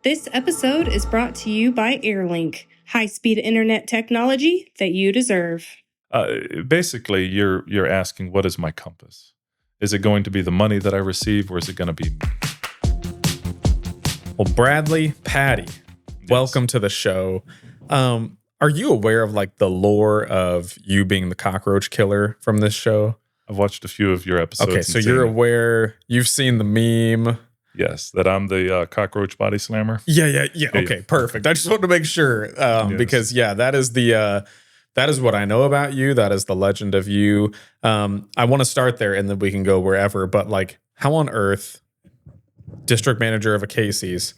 This episode is brought to you by Airlink, high-speed internet technology that you deserve. Basically, you're asking, what is my compass? Is it going to be the money that I receive, or is it going to be me? Well, Bradley, Patty, welcome to the show. Are you aware of like the lore of you being the cockroach killer from this show? I've watched a few of your episodes. Okay, so you're aware. You've seen the meme. Yes, that I'm the cockroach body slammer. Yeah. Okay, perfect. I just wanted to make sure because that is what I know about you. That is the legend of you. I want to start there, and then we can go wherever. But like, how on earth, district manager of a Casey's?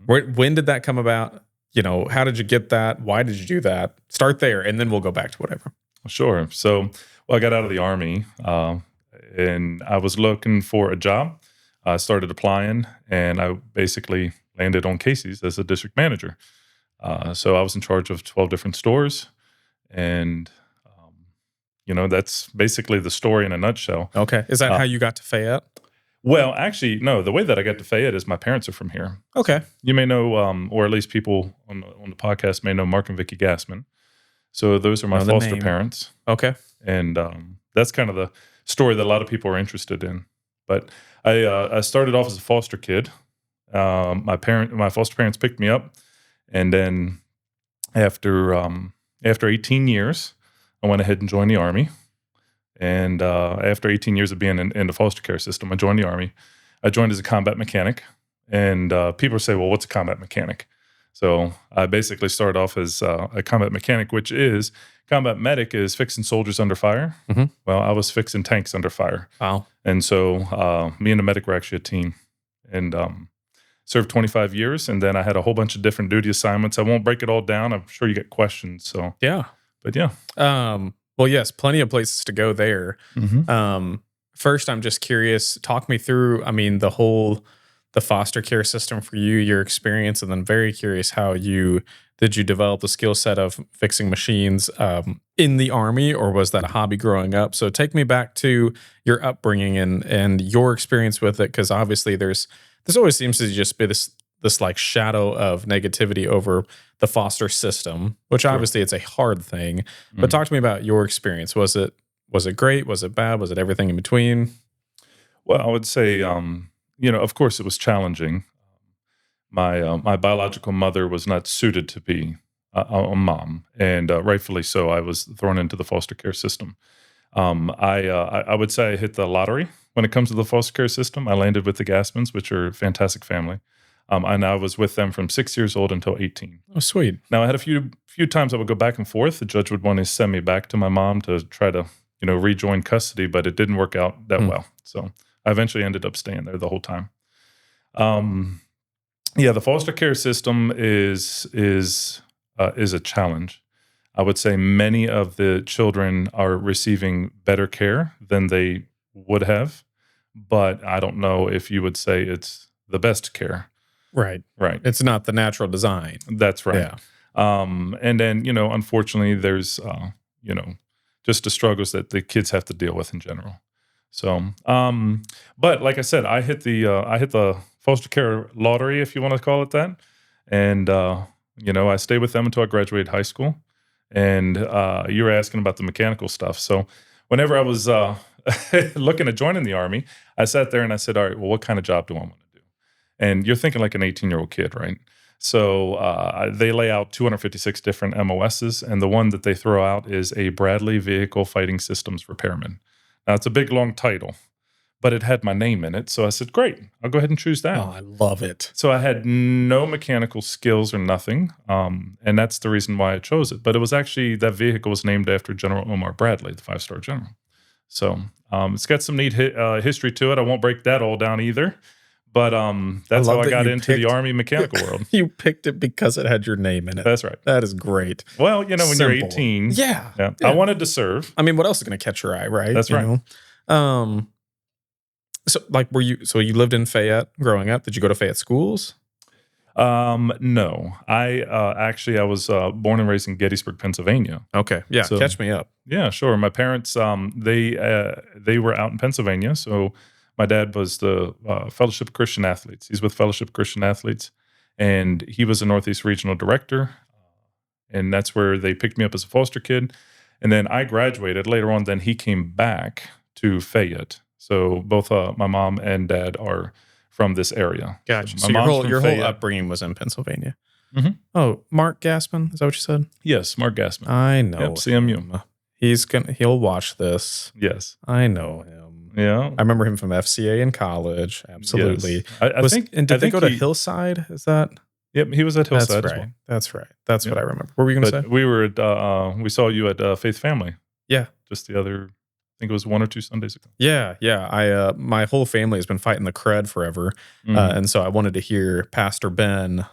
When did that come about? You know, how did you get that? Why did you do that? Start there, and then we'll go back to whatever. Sure. So, I got out of the Army, and I was looking for a job. I started applying, and I basically landed on Casey's as a district manager. So I was in charge of 12 different stores, and that's basically the story in a nutshell. Okay. Is that how you got to Fayette? Well, actually, no. The way that I got to Fayette is my parents are from here. Okay. You may know, or at least people on the podcast may know Mark and Vicki Gassman. So those are my foster parents. Okay. And that's kind of the story that a lot of people are interested in. But I started off as a foster kid. My foster parents picked me up, and then after 18 years, I went ahead and joined the Army. And after 18 years of being in the foster care system, I joined the Army. I joined as a combat mechanic, and people say, "Well, what's a combat mechanic?" So I basically started off as a combat mechanic, which is combat medic is fixing soldiers under fire. Mm-hmm. Well, I was fixing tanks under fire. Wow. And so me and the medic were actually a team, and served 25 years. And then I had a whole bunch of different duty assignments. I won't break it all down. I'm sure you get questions. So yeah. But yeah. Well, yes, plenty of places to go there. Mm-hmm. First, I'm just curious. Talk me through, the foster care system for you, your experience, and then very curious how did you develop the skill set of fixing machines in the Army, or was that a hobby growing up? So take me back to your upbringing and your experience with it, because obviously this always seems to just be this like shadow of negativity over the foster system, which obviously it's a hard thing. But talk to me about your experience. Was it great? Was it bad? Was it everything in between? Well, I would say, of course it was challenging. My biological mother was not suited to be a mom, and rightfully so. I was thrown into the foster care system. I would say I hit the lottery when it comes to the foster care system. I landed with the Gassmans, which are a fantastic family. And I was with them from 6 years old until 18. Oh, sweet. Now, I had a few times I would go back and forth. The judge would want to send me back to my mom to try to, rejoin custody, but it didn't work out that well. So I eventually ended up staying there the whole time. The foster care system is a challenge. I would say many of the children are receiving better care than they would have, but I don't know if you would say it's the best care. Right. It's not the natural design. That's right. Yeah. And then, unfortunately, there's, just the struggles that the kids have to deal with in general. So, but like I said, I hit the foster care lottery, if you want to call it that. And, I stayed with them until I graduated high school. And you were asking about the mechanical stuff. So whenever I was looking at joining the Army, I sat there and I said, all right, well, what kind of job do I want to do? And you're thinking like an 18-year-old kid, right? So they lay out 256 different MOSs, and the one that they throw out is a Bradley Vehicle Fighting Systems Repairman. Now, it's a big, long title, but it had my name in it. So I said, great, I'll go ahead and choose that. Oh, I love it. So I had no mechanical skills or nothing, and that's the reason why I chose it. But it was actually, that vehicle was named after General Omar Bradley, the 5-star general. So it's got some neat history to it. I won't break that all down either. But that's how I got into the Army mechanical world. You picked it because it had your name in it. That's right. That is great. Well, when you're 18. Yeah. I wanted to serve. What else is going to catch your eye, right? That's right. So you lived in Fayette growing up? Did you go to Fayette schools? No. I was born and raised in Gettysburg, Pennsylvania. Okay. Yeah. So, catch me up. Yeah, sure. My parents, they were out in Pennsylvania. So my dad was the Fellowship of Christian Athletes. He's with Fellowship of Christian Athletes. and he was a Northeast Regional Director, and that's where they picked me up as a foster kid. And then I graduated later on. Then he came back to Fayette. So both my mom and dad are from this area. Gotcha. So So my your mom's whole from your whole Fayette. upbringing was in Pennsylvania. Mhm. Oh, Mark Gassman, is that what you said? Yes, Mark Gassman. I know. Yep, CMU. him. He'll watch this. Yes. I know him. Yeah. I remember him from FCA in college. Absolutely. Yes. I think. And did I they think go to he- Hillside? Is that? Yep, he was at That's Hillside right. as well. That's right. That's Yeah. what I remember. What were you going to But say? we were at we saw you at Faith Family Yeah. just the other. I think it was 1 or 2 Sundays ago. Yeah. I my whole family has been fighting the crud forever, Mhm. and so I wanted to hear Pastor Ben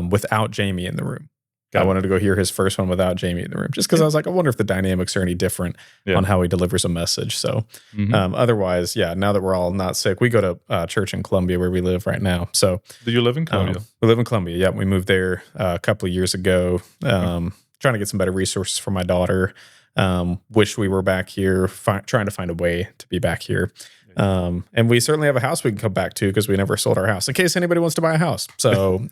without Jamie in the room. Got I it. wanted to go hear his first one without Jamie in the room, just because I was like, I wonder if the dynamics are any different Yeah. on how he delivers a message. So, Mhm. otherwise, yeah. Now that we're all not sick, we go to church in Columbia where we live right now. So, Do you live in Columbia? we live in Columbia. Yeah, we moved there a couple of years ago. Trying to get some better resources for my daughter. Wish we were back here. Trying to find a way to be back here. And we certainly have a house we can come back to because we never sold our house. In case anybody wants to buy a house, so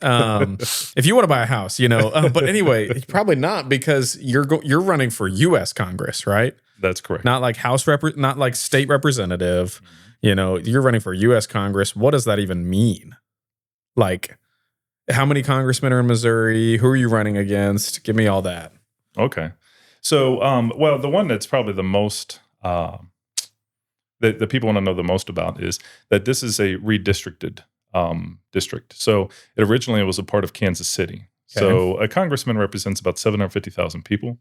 if you want to buy a house, But anyway, probably not because you're running for U.S. Congress, right? That's correct. Not like not like state representative. You're running for U.S. Congress. What does that even mean? Like, how many congressmen are in Missouri? Who are you running against? Give me all that. Okay. So, well, the one that's probably the most that people want to know the most about is that this is a redistricted district. So, it originally was a part of Kansas City. Okay. So, a congressman represents about 750,000 people,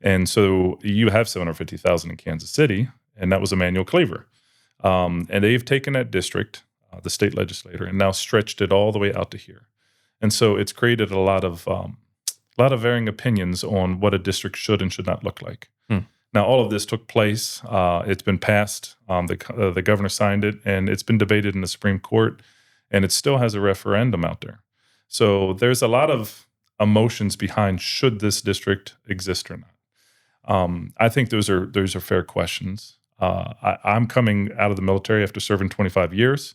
and so you have 750,000 in Kansas City, and that was Emmanuel Cleaver. And they've taken that district, the state legislator, and now stretched it all the way out to here. And so it's created a lot of varying opinions on what a district should and should not look like. Now, all of this took place. It's been passed. The governor signed it, and it's been debated in the Supreme Court, and it still has a referendum out there. So there's a lot of emotions behind should this district exist or not. I think those are fair questions. I'm coming out of the military after serving 25 years.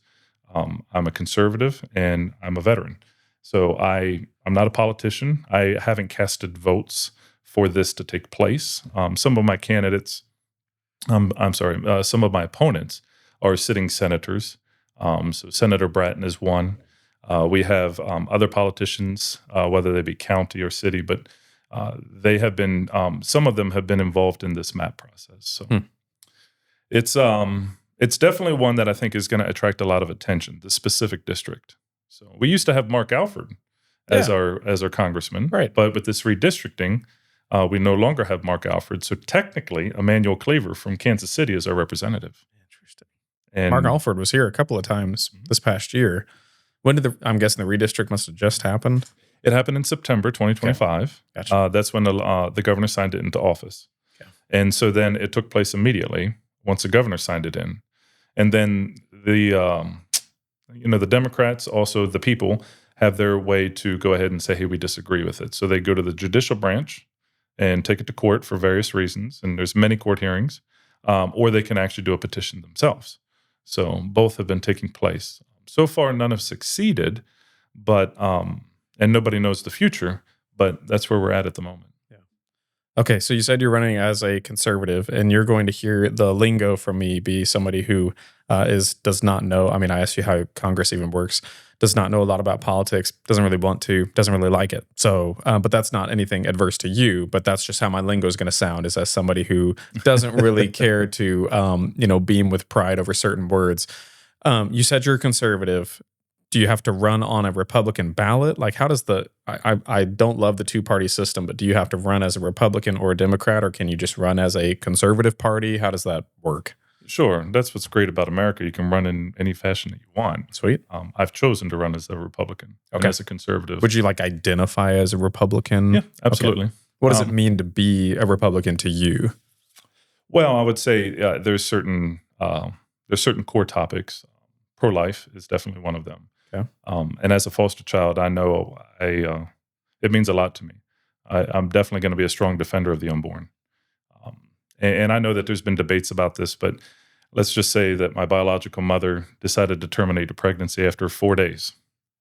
I'm a conservative, and I'm a veteran. So I'm not a politician. I haven't casted votes for this to take place. Some of my candidates, some of my opponents are sitting senators. So Senator Bratton is one. We have other politicians, whether they be county or city, but they have been, some of them have been involved in this map process. So it's definitely one that I think is going to attract a lot of attention, the specific district. So we used to have Mark Alford as our congressman, Right. But with this redistricting, we no longer have Mark Alford. So technically, Emmanuel Cleaver from Kansas City is our representative. Interesting. And Mark Alford was here a couple of times this past year. When did I'm guessing the redistrict must have just happened? it happened in September 2025. Gotcha. That's when the governor signed it into office. Okay. And so then it took place immediately once the governor signed it in. And then the Democrats, also the people, have their way to go ahead and say, hey, we disagree with it. So they go to the judicial branch and take it to court for various reasons. And there's many court hearings. Or they can actually do a petition themselves. So both have been taking place. So far, none have succeeded, but and nobody knows the future, but that's where we're at the moment. Okay, so you said you're running as a conservative, and you're going to hear the lingo from me be somebody who does not know. I mean, I asked you how Congress even works. Does not know a lot about politics. Doesn't really want to. Doesn't really like it. So, but that's not anything adverse to you. But that's just how my lingo is going to sound. Is as somebody who doesn't really care to, beam with pride over certain words. You said you're a conservative. Do you have to run on a Republican ballot? Like, how does I don't love the two-party system, but do you have to run as a Republican or a Democrat, or can you just run as a conservative party? How does that work? Sure. That's what's great about America. You can run in any fashion that you want. Sweet. I've chosen to run as a Republican and Okay. as a conservative. Would you identify as a Republican? Yeah, absolutely. Okay. What does it mean to be a Republican to you? Well, I would say there's certain core topics. Pro-life is definitely one of them. Okay. And as a foster child, I know it means a lot to me. I'm definitely going to be a strong defender of the unborn. And I know that there's been debates about this, but let's just say that my biological mother decided to terminate a pregnancy after 4 days.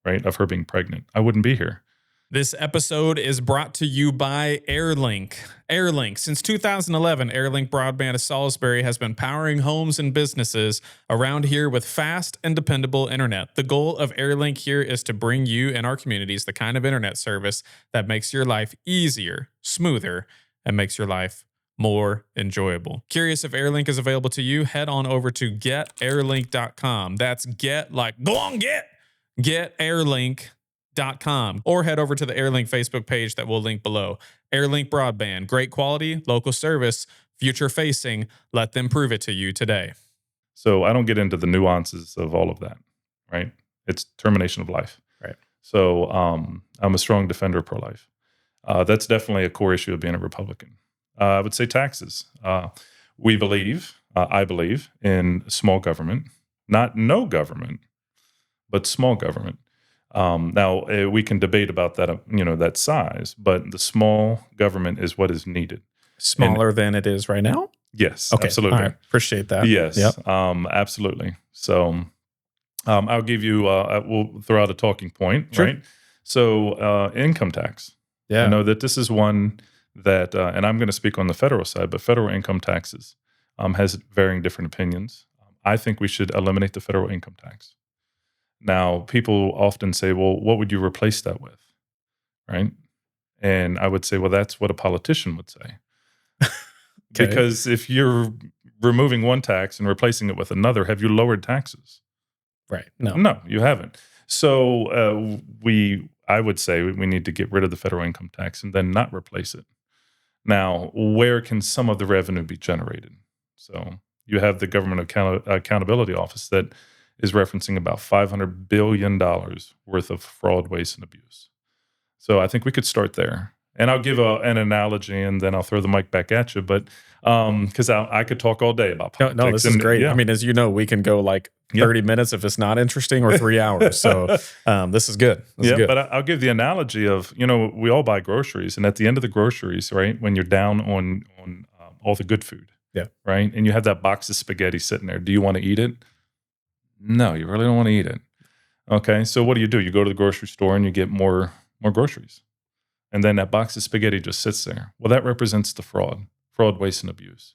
right, of her being pregnant, I wouldn't be here. This episode is brought to you by Airlink. Airlink. Since 2011, Airlink Broadband of Salisbury has been powering homes and businesses around here with fast and dependable internet. The goal of Airlink here is to bring you and our communities the kind of internet service that makes your life easier, smoother, and makes your life more enjoyable. Curious if Airlink is available to you? Head on over to getairlink.com. That's getairlink.com. Or head over to the Airlink Facebook page that we'll link below. Airlink Broadband, great quality, local service, future facing. Let them prove it to you today. So I don't get into the nuances of all of that, right? It's termination of life. Right. So I'm a strong defender of pro-life. That's definitely a core issue of being a Republican. I would say taxes. I believe in small government, not no government, but small government. Now, we can debate about that, that size, but the small government is what is needed. Smaller than it is right now? Yes, okay. Absolutely. All right. Appreciate that. Yes, yep. Absolutely. So I'll give you, we'll throw out a talking point, sure. right? So income tax. Yeah. I know that this is one that, and I'm going to speak on the federal side, but federal income taxes has varying different opinions. I think we should eliminate the federal income tax. Now, people often say, well, what would you replace that with, right? And I would say, well, that's what a politician would say. Okay. Because if you're removing one tax and replacing it with another, have you lowered taxes? Right. No. No, you haven't. So I would say we need to get rid of the federal income tax and then not replace it. Now, where can some of the revenue be generated? So you have the Government Accountability Office that is referencing about $500 billion worth of fraud, waste, and abuse. So I think we could start there. And I'll give an analogy, and then I'll throw the mic back at you. But because I could talk all day about politics. No, this is great. Yeah. I mean, as you know, we can go like 30 minutes if it's not interesting, or 3 hours. So this is good. This is good. But I'll give the analogy of, we all buy groceries. And at the end of the groceries, right, when you're down on all the good food, right, and you have that box of spaghetti sitting there, do you want to eat it? No, you really don't want to eat it. Okay, so what do? You go to the grocery store and you get more groceries. And then that box of spaghetti just sits there. Well, that represents the fraud, waste, and abuse.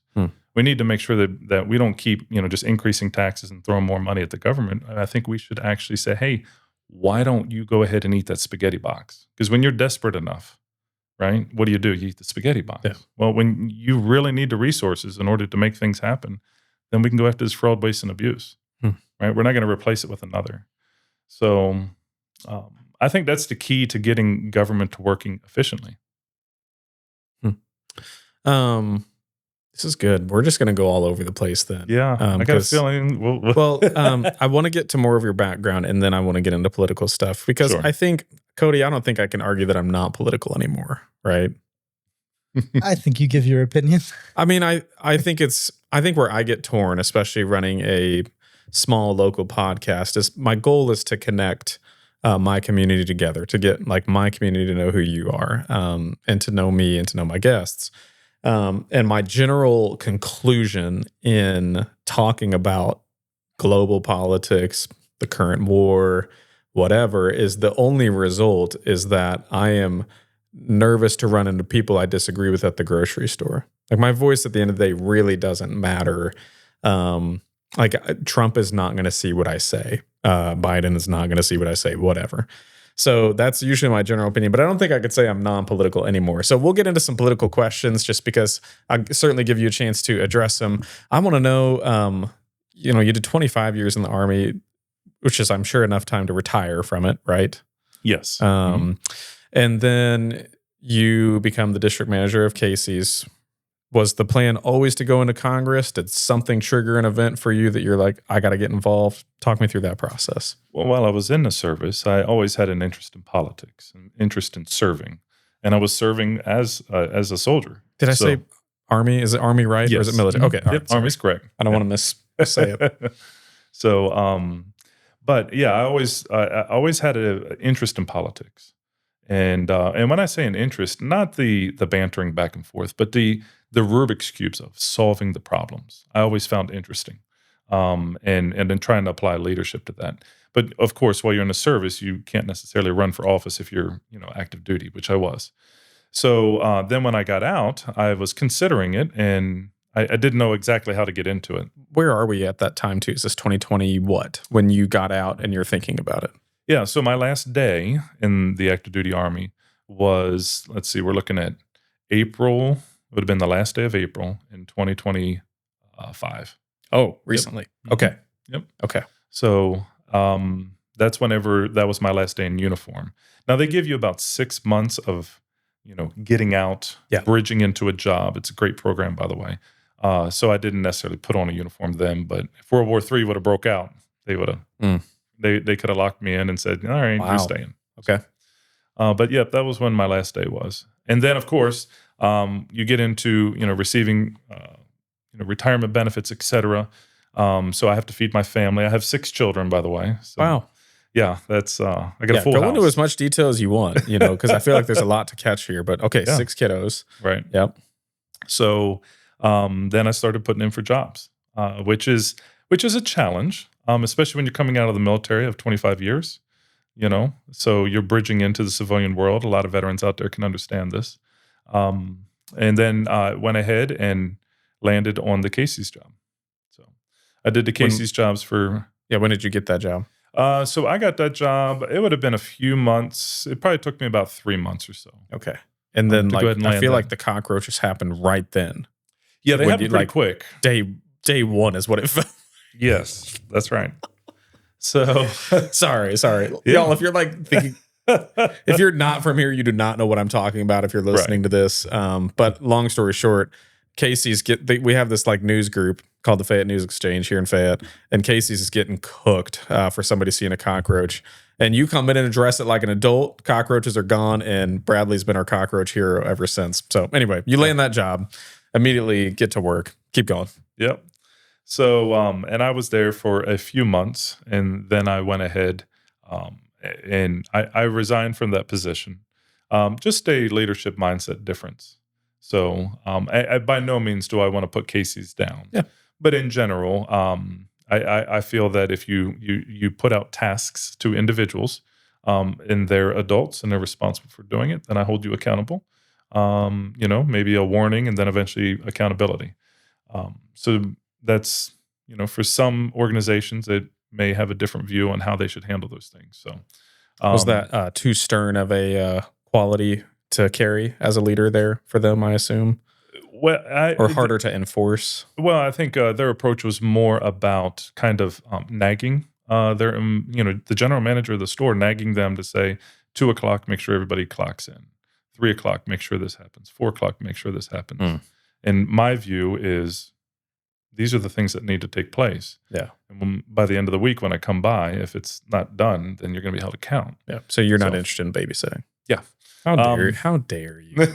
We need to make sure that we don't keep, just increasing taxes and throwing more money at the government. I think we should actually say, hey, why don't you go ahead and eat that spaghetti box? Because when you're desperate enough, right, what do? You eat the spaghetti box. Yeah. Well, when you really need the resources in order to make things happen, then we can go after this fraud, waste, and abuse. Right? We're not going to replace it with another. So I think that's the key to getting government to working efficiently. This is good. We're just going to go all over the place then. Yeah, I got a feeling. I want to get to more of your background, and then I want to get into political stuff. Because I think, Cody, I don't think I can argue that I'm not political anymore, right? I think you give your opinion. I mean, I think where I get torn, especially running a small local podcast, is my goal is to connect my community together, to get like my community to know who you are, and to know me and to know my guests. And my general conclusion in talking about global politics, the current war, whatever, is the only result is that I am nervous to run into people I disagree with at the grocery store. Like, my voice at the end of the day really doesn't matter. Like, Trump is not going to see what I say. Biden is not going to see what I say, whatever. So that's usually my general opinion, but I don't think I could say I'm non-political anymore. So we'll get into some political questions just because I'll certainly give you a chance to address them. I want to know, you did 25 years in the Army, which is, I'm sure, enough time to retire from it, right? Yes. And then you become the district manager of Casey's. Was the plan always to go into Congress? Did something trigger an event for you that you're like, I got to get involved? Talk me through that process. Well, while I was in the service, I always had an interest in politics, an interest in serving. And I was serving as a soldier. Did I say Army? Is it Army, right? Yes. Or is it military? Okay. Yep, right, Army's correct. I don't want to say it. So, but yeah, I always had an interest in politics. And when I say an interest, not the bantering back and forth, but the Rubik's Cubes of solving the problems, I always found interesting, and then trying to apply leadership to that. But of course, while you're in the service, you can't necessarily run for office if you're, active duty, which I was. So then when I got out, I was considering it, and I didn't know exactly how to get into it. Where are we at that time too? Is this 2020 what? When you got out and you're thinking about it? Yeah, so my last day in the active duty Army was, let's see, we're looking at April. It would have been the last day of April in 2025. Oh, recently. Yep. Okay. Yep. Okay. So that's whenever that was my last day in uniform. Now they give you about 6 months of, getting out, bridging into a job. It's a great program, by the way. So I didn't necessarily put on a uniform then, but if World War III would have broke out, they would have. They could have locked me in and said, "All right, you're staying." Okay. But yeah, that was when my last day was. And then, of course, you get into receiving retirement benefits, etc. So I have to feed my family. I have 6 children, by the way. So, wow. Yeah, that's I got a full go house. into as much detail as you want, because I feel like there's a lot to catch here. But okay, 6 kiddos. Right. Yep. So then I started putting in for jobs, which is a challenge, especially when you're coming out of the military of 25 years. So you're bridging into the civilian world. A lot of veterans out there can understand this. And then I went ahead and landed on the Casey's job. So I did the Casey's jobs for. Yeah. When did you get that job? So I got that job. It would have been a few months. It probably took me about 3 months or so. Okay. And then I feel that. like the cockroaches happened right then. Yeah, they happened pretty quick. Day one is what it felt. Yes, that's right. So sorry. Yeah. Y'all, if you're thinking, if you're not from here, you do not know what I'm talking about if you're listening to this. But long story short, Casey's we have this news group called the Fayette News Exchange here in Fayette, and Casey's is getting cooked for somebody seeing a cockroach. And you come in and address it like an adult, cockroaches are gone, and Bradley's been our cockroach hero ever since. So anyway, you land that job, immediately get to work. Keep going. Yep. So, and I was there for a few months, and then I went ahead and I resigned from that position. Just a leadership mindset difference. So, I by no means do I want to put Casey's down. Yeah. But in general, I feel that if you put out tasks to individuals, and they're adults and they're responsible for doing it, then I hold you accountable. Maybe a warning and then eventually accountability. So that's, for some organizations, it may have a different view on how they should handle those things. So, was that too stern of a quality to carry as a leader there for them, I assume? Well, or harder to enforce? Well, I think their approach was more about kind of nagging. The general manager of the store nagging them to say, 2 o'clock, make sure everybody clocks in. 3 o'clock, make sure this happens. 4 o'clock, make sure this happens. And my view is these are the things that need to take place. Yeah. And by the end of the week, when I come by, if it's not done, then you're going to be held to account. Yeah. So you're not interested in babysitting? Yeah. How dare you?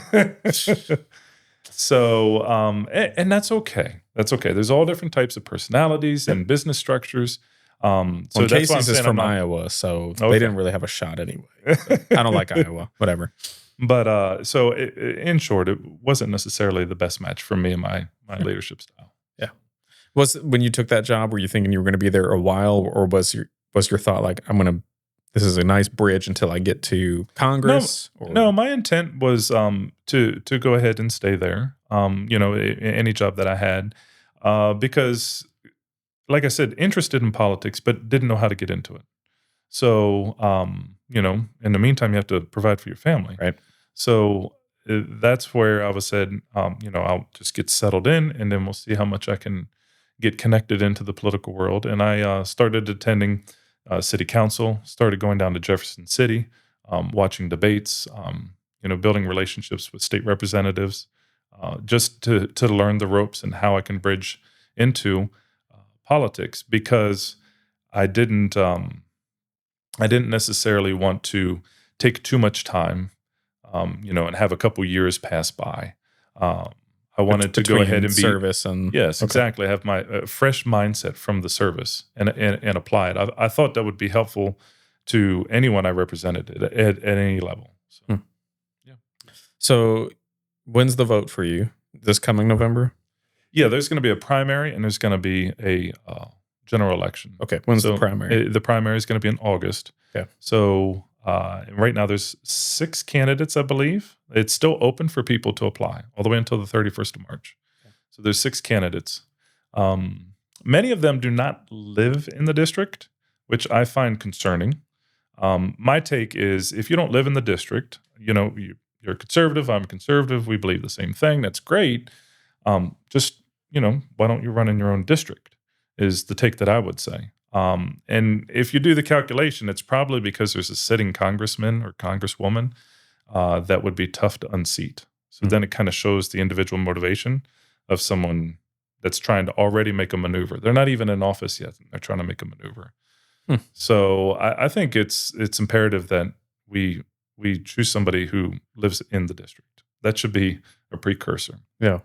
So, and that's okay. That's okay. There's all different types of personalities and business structures. So that's Casey's is from Iowa, so they didn't really have a shot anyway. So I don't like Iowa. Whatever. But so in short, it wasn't necessarily the best match for me and my leadership style. Yeah. When you took that job, were you thinking you were going to be there a while, or was your thought this is a nice bridge until I get to Congress? No, my intent was to go ahead and stay there. Any job that I had, because, like I said, interested in politics, but didn't know how to get into it. So, in the meantime, you have to provide for your family, right? So that's where I was said, I'll just get settled in, and then we'll see how much I can get connected into the political world. And I started attending city council, started going down to Jefferson City, watching debates, building relationships with state representatives, just to learn the ropes and how I can bridge into politics, because I didn't necessarily want to take too much time, and have a couple years pass by. I wanted to go ahead and be service and yes, okay. Exactly. Have my fresh mindset from the service and apply it. I thought that would be helpful to anyone I represented at any level. So, yeah. So, when's the vote for you? This coming November? Yeah, there's going to be a primary and there's going to be a general election. Okay. When's the primary? The primary is going to be in August. Okay. So right now there's 6 candidates, I believe. It's still open for people to apply all the way until the 31st of March. Okay. So there's 6 candidates. Many of them do not live in the district, which I find concerning. My take is if you don't live in the district, you're a conservative, I'm a conservative, we believe the same thing, that's great. Just, why don't you run in your own district is the take that I would say. And if you do the calculation, it's probably because there's a sitting congressman or congresswoman that would be tough to unseat. So then it kind of shows the individual motivation of someone that's trying to already make a maneuver. They're not even in office yet, and they're trying to make a maneuver. So I think it's imperative that we choose somebody who lives in the district. That should be a precursor. Yeah.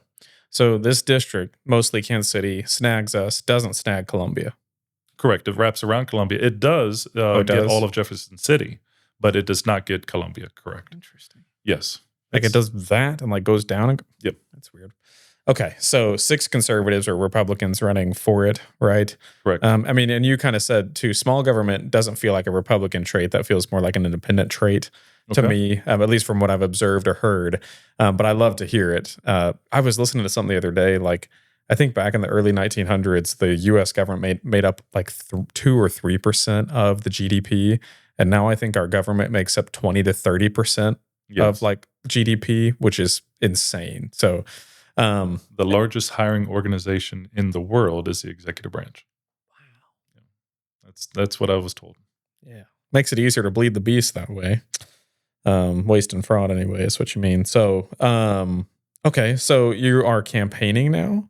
So this district, mostly Kansas City, snags us, doesn't snag Columbia. Correct. It wraps around Columbia. It does get all of Jefferson City, but it does not get Columbia. Correct. Interesting. Yes. Like it does that and like goes down. Yep. That's weird. Okay. So 6 conservatives or Republicans running for it, right? Correct. And you kind of said too, small government doesn't feel like a Republican trait. That feels more like an independent trait to me, at least from what I've observed or heard. But I love to hear it. I was listening to something the other day, like I think back in the early 1900s, the U.S. government made up like 2 or 3% of the GDP. And now I think our government makes up 20 to 30% of like GDP, which is insane. So the largest hiring organization in the world is the executive branch. Wow. Yeah. That's what I was told. Yeah. Makes it easier to bleed the beast that way. Waste and fraud anyway is what you mean. So, okay. So you are campaigning now?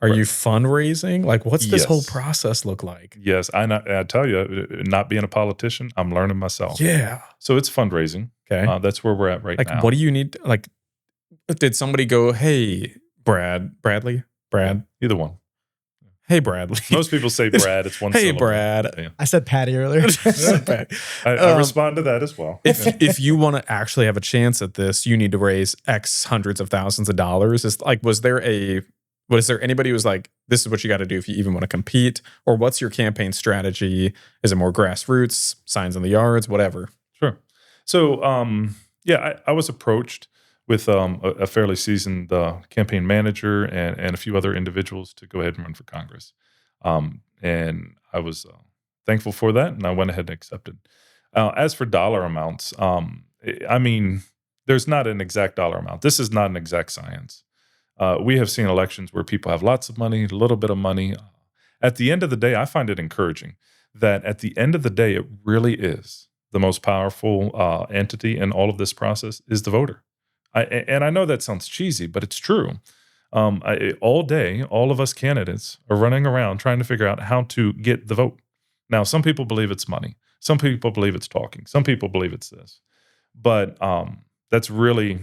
Are you fundraising? Like, what's this whole process look like? Yes. I tell you, not being a politician, I'm learning myself. Yeah. So it's fundraising. Okay. That's where we're at right now. What do you need? Like, did somebody go, hey, Bradley? Either one. Hey, Bradley. Most people say Brad. It's one syllable. Hey, Brad. Yeah. I said Patty earlier. I respond to that as well. If you want to actually have a chance at this, you need to raise X hundreds of thousands of dollars. Was there anybody who was like, this is what you got to do if you even want to compete? Or what's your campaign strategy? Is it more grassroots, signs in the yards, whatever? Sure. So, I was approached with a fairly seasoned campaign manager and a few other individuals to go ahead and run for Congress. And I was thankful for that, and I went ahead and accepted. As for dollar amounts, there's not an exact dollar amount. This is not an exact science. We have seen elections where people have lots of money, a little bit of money. At the end of the day, I find it encouraging that at the end of the day, it really is the most powerful entity in all of this process is the voter. And I know that sounds cheesy, but it's true. All day, all of us candidates are running around trying to figure out how to get the vote. Now, some people believe it's money. Some people believe it's talking. Some people believe it's this. But that's really,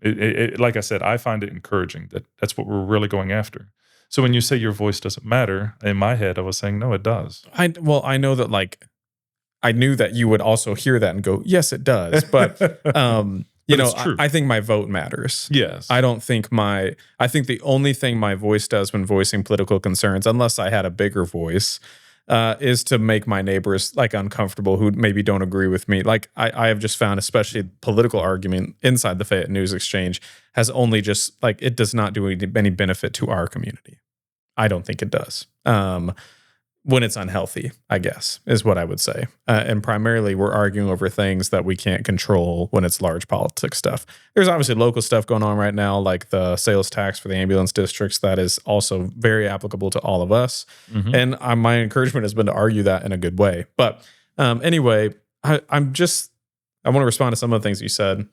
like I said, I find it encouraging that that's what we're really going after. So when you say your voice doesn't matter, in my head, I was saying, no, it does. I know that I knew that you would also hear that and go, yes, it does. But I think my vote matters. Yes. I think the only thing my voice does when voicing political concerns, unless I had a bigger voice, is to make my neighbors uncomfortable who maybe don't agree with me. I have just found, especially political argument inside the Fayette News Exchange has only just it does not do any benefit to our community. I don't think it does. When it's unhealthy, I guess, is what I would say. And primarily, we're arguing over things that we can't control when it's large politics stuff. There's obviously local stuff going on right now, like the sales tax for the ambulance districts. That is also very applicable to all of us. Mm-hmm. And my encouragement has been to argue that in a good way. But anyway, I want to respond to some of the things you said.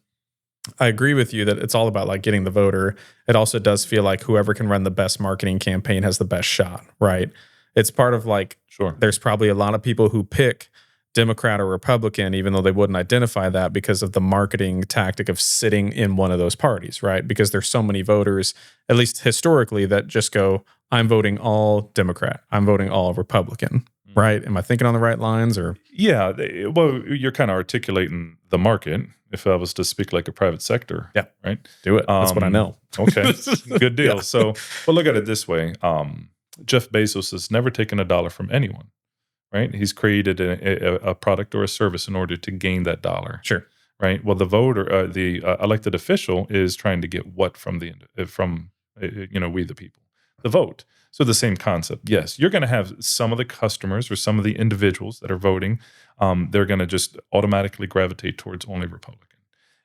I agree with you that it's all about getting the voter. It also does feel like whoever can run the best marketing campaign has the best shot, right? It's part of sure. There's probably a lot of people who pick Democrat or Republican, even though they wouldn't identify that because of the marketing tactic of sitting in one of those parties, right? Because there's so many voters, at least historically, that just go, I'm voting all Democrat. I'm voting all Republican, right? Am I thinking on the right lines or? Yeah. Well, you're kind of articulating the market. If I was to speak like a private sector. Yeah. Right. Do it. That's what I know. Okay. Good deal. Yeah. So, look at it this way. Jeff Bezos has never taken a dollar from anyone, right? He's created a product or a service in order to gain that dollar. Sure. Right. Well, the voter, the elected official is trying to get what from we the people, the vote. So the same concept. Yes, you're going to have some of the customers or some of the individuals that are voting. They're going to just automatically gravitate towards only Republican.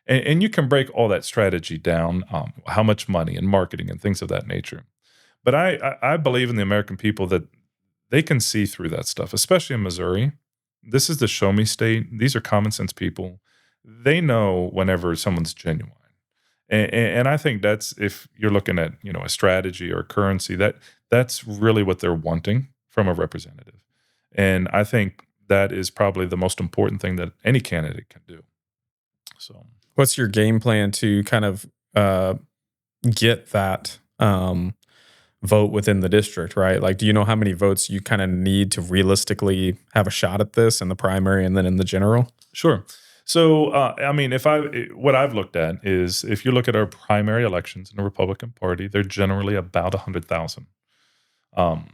And you can break all that strategy down, how much money and marketing and things of that nature. But I believe in the American people that they can see through that stuff, especially in Missouri. This is the show me state. These are common sense people. They know whenever someone's genuine. And I think that's, if you're looking at, a strategy or a currency, that's really what they're wanting from a representative. And I think that is probably the most important thing that any candidate can do. So what's your game plan to kind of get that vote within the district, right? Like, do you know how many votes you kind of need to realistically have a shot at this in the primary and then in the general? Sure. So, what I've looked at is, if you look at our primary elections in the Republican Party, they're generally about 100,000.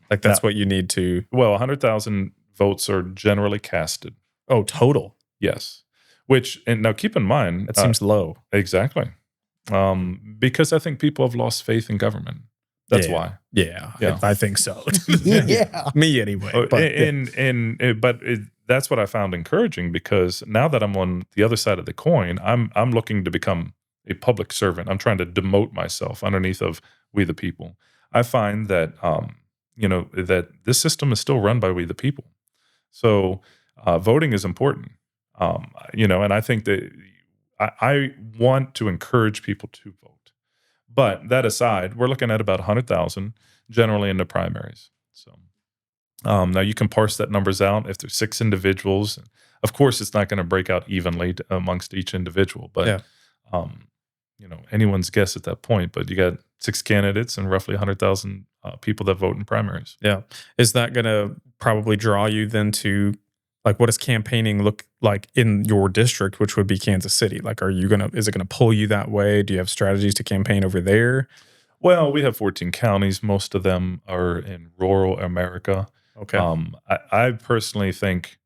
That's what you need to. Well, 100,000 votes are generally casted. Oh, total. Yes. And now keep in mind, that seems low. Exactly. Because I think people have lost faith in government. That's why. Yeah. I think so. Yeah. Me anyway. But that's what I found encouraging, because now that I'm on the other side of the coin, I'm looking to become a public servant. I'm trying to demote myself underneath of we the people. I find that that this system is still run by we the people. So voting is important. And I think that I want to encourage people to vote. But that aside, we're looking at about 100,000 generally in the primaries. So now you can parse that numbers out. If there's 6 individuals, of course, it's not going to break out evenly amongst each individual. But anyone's guess at that point. But you got 6 candidates and roughly 100,000 people that vote in primaries. Yeah, is that going to probably draw you then to, like, what does campaigning look like in your district, which would be Kansas City? Like, is it going to pull you that way? Do you have strategies to campaign over there? Well, we have 14 counties. Most of them are in rural America. Okay. I personally think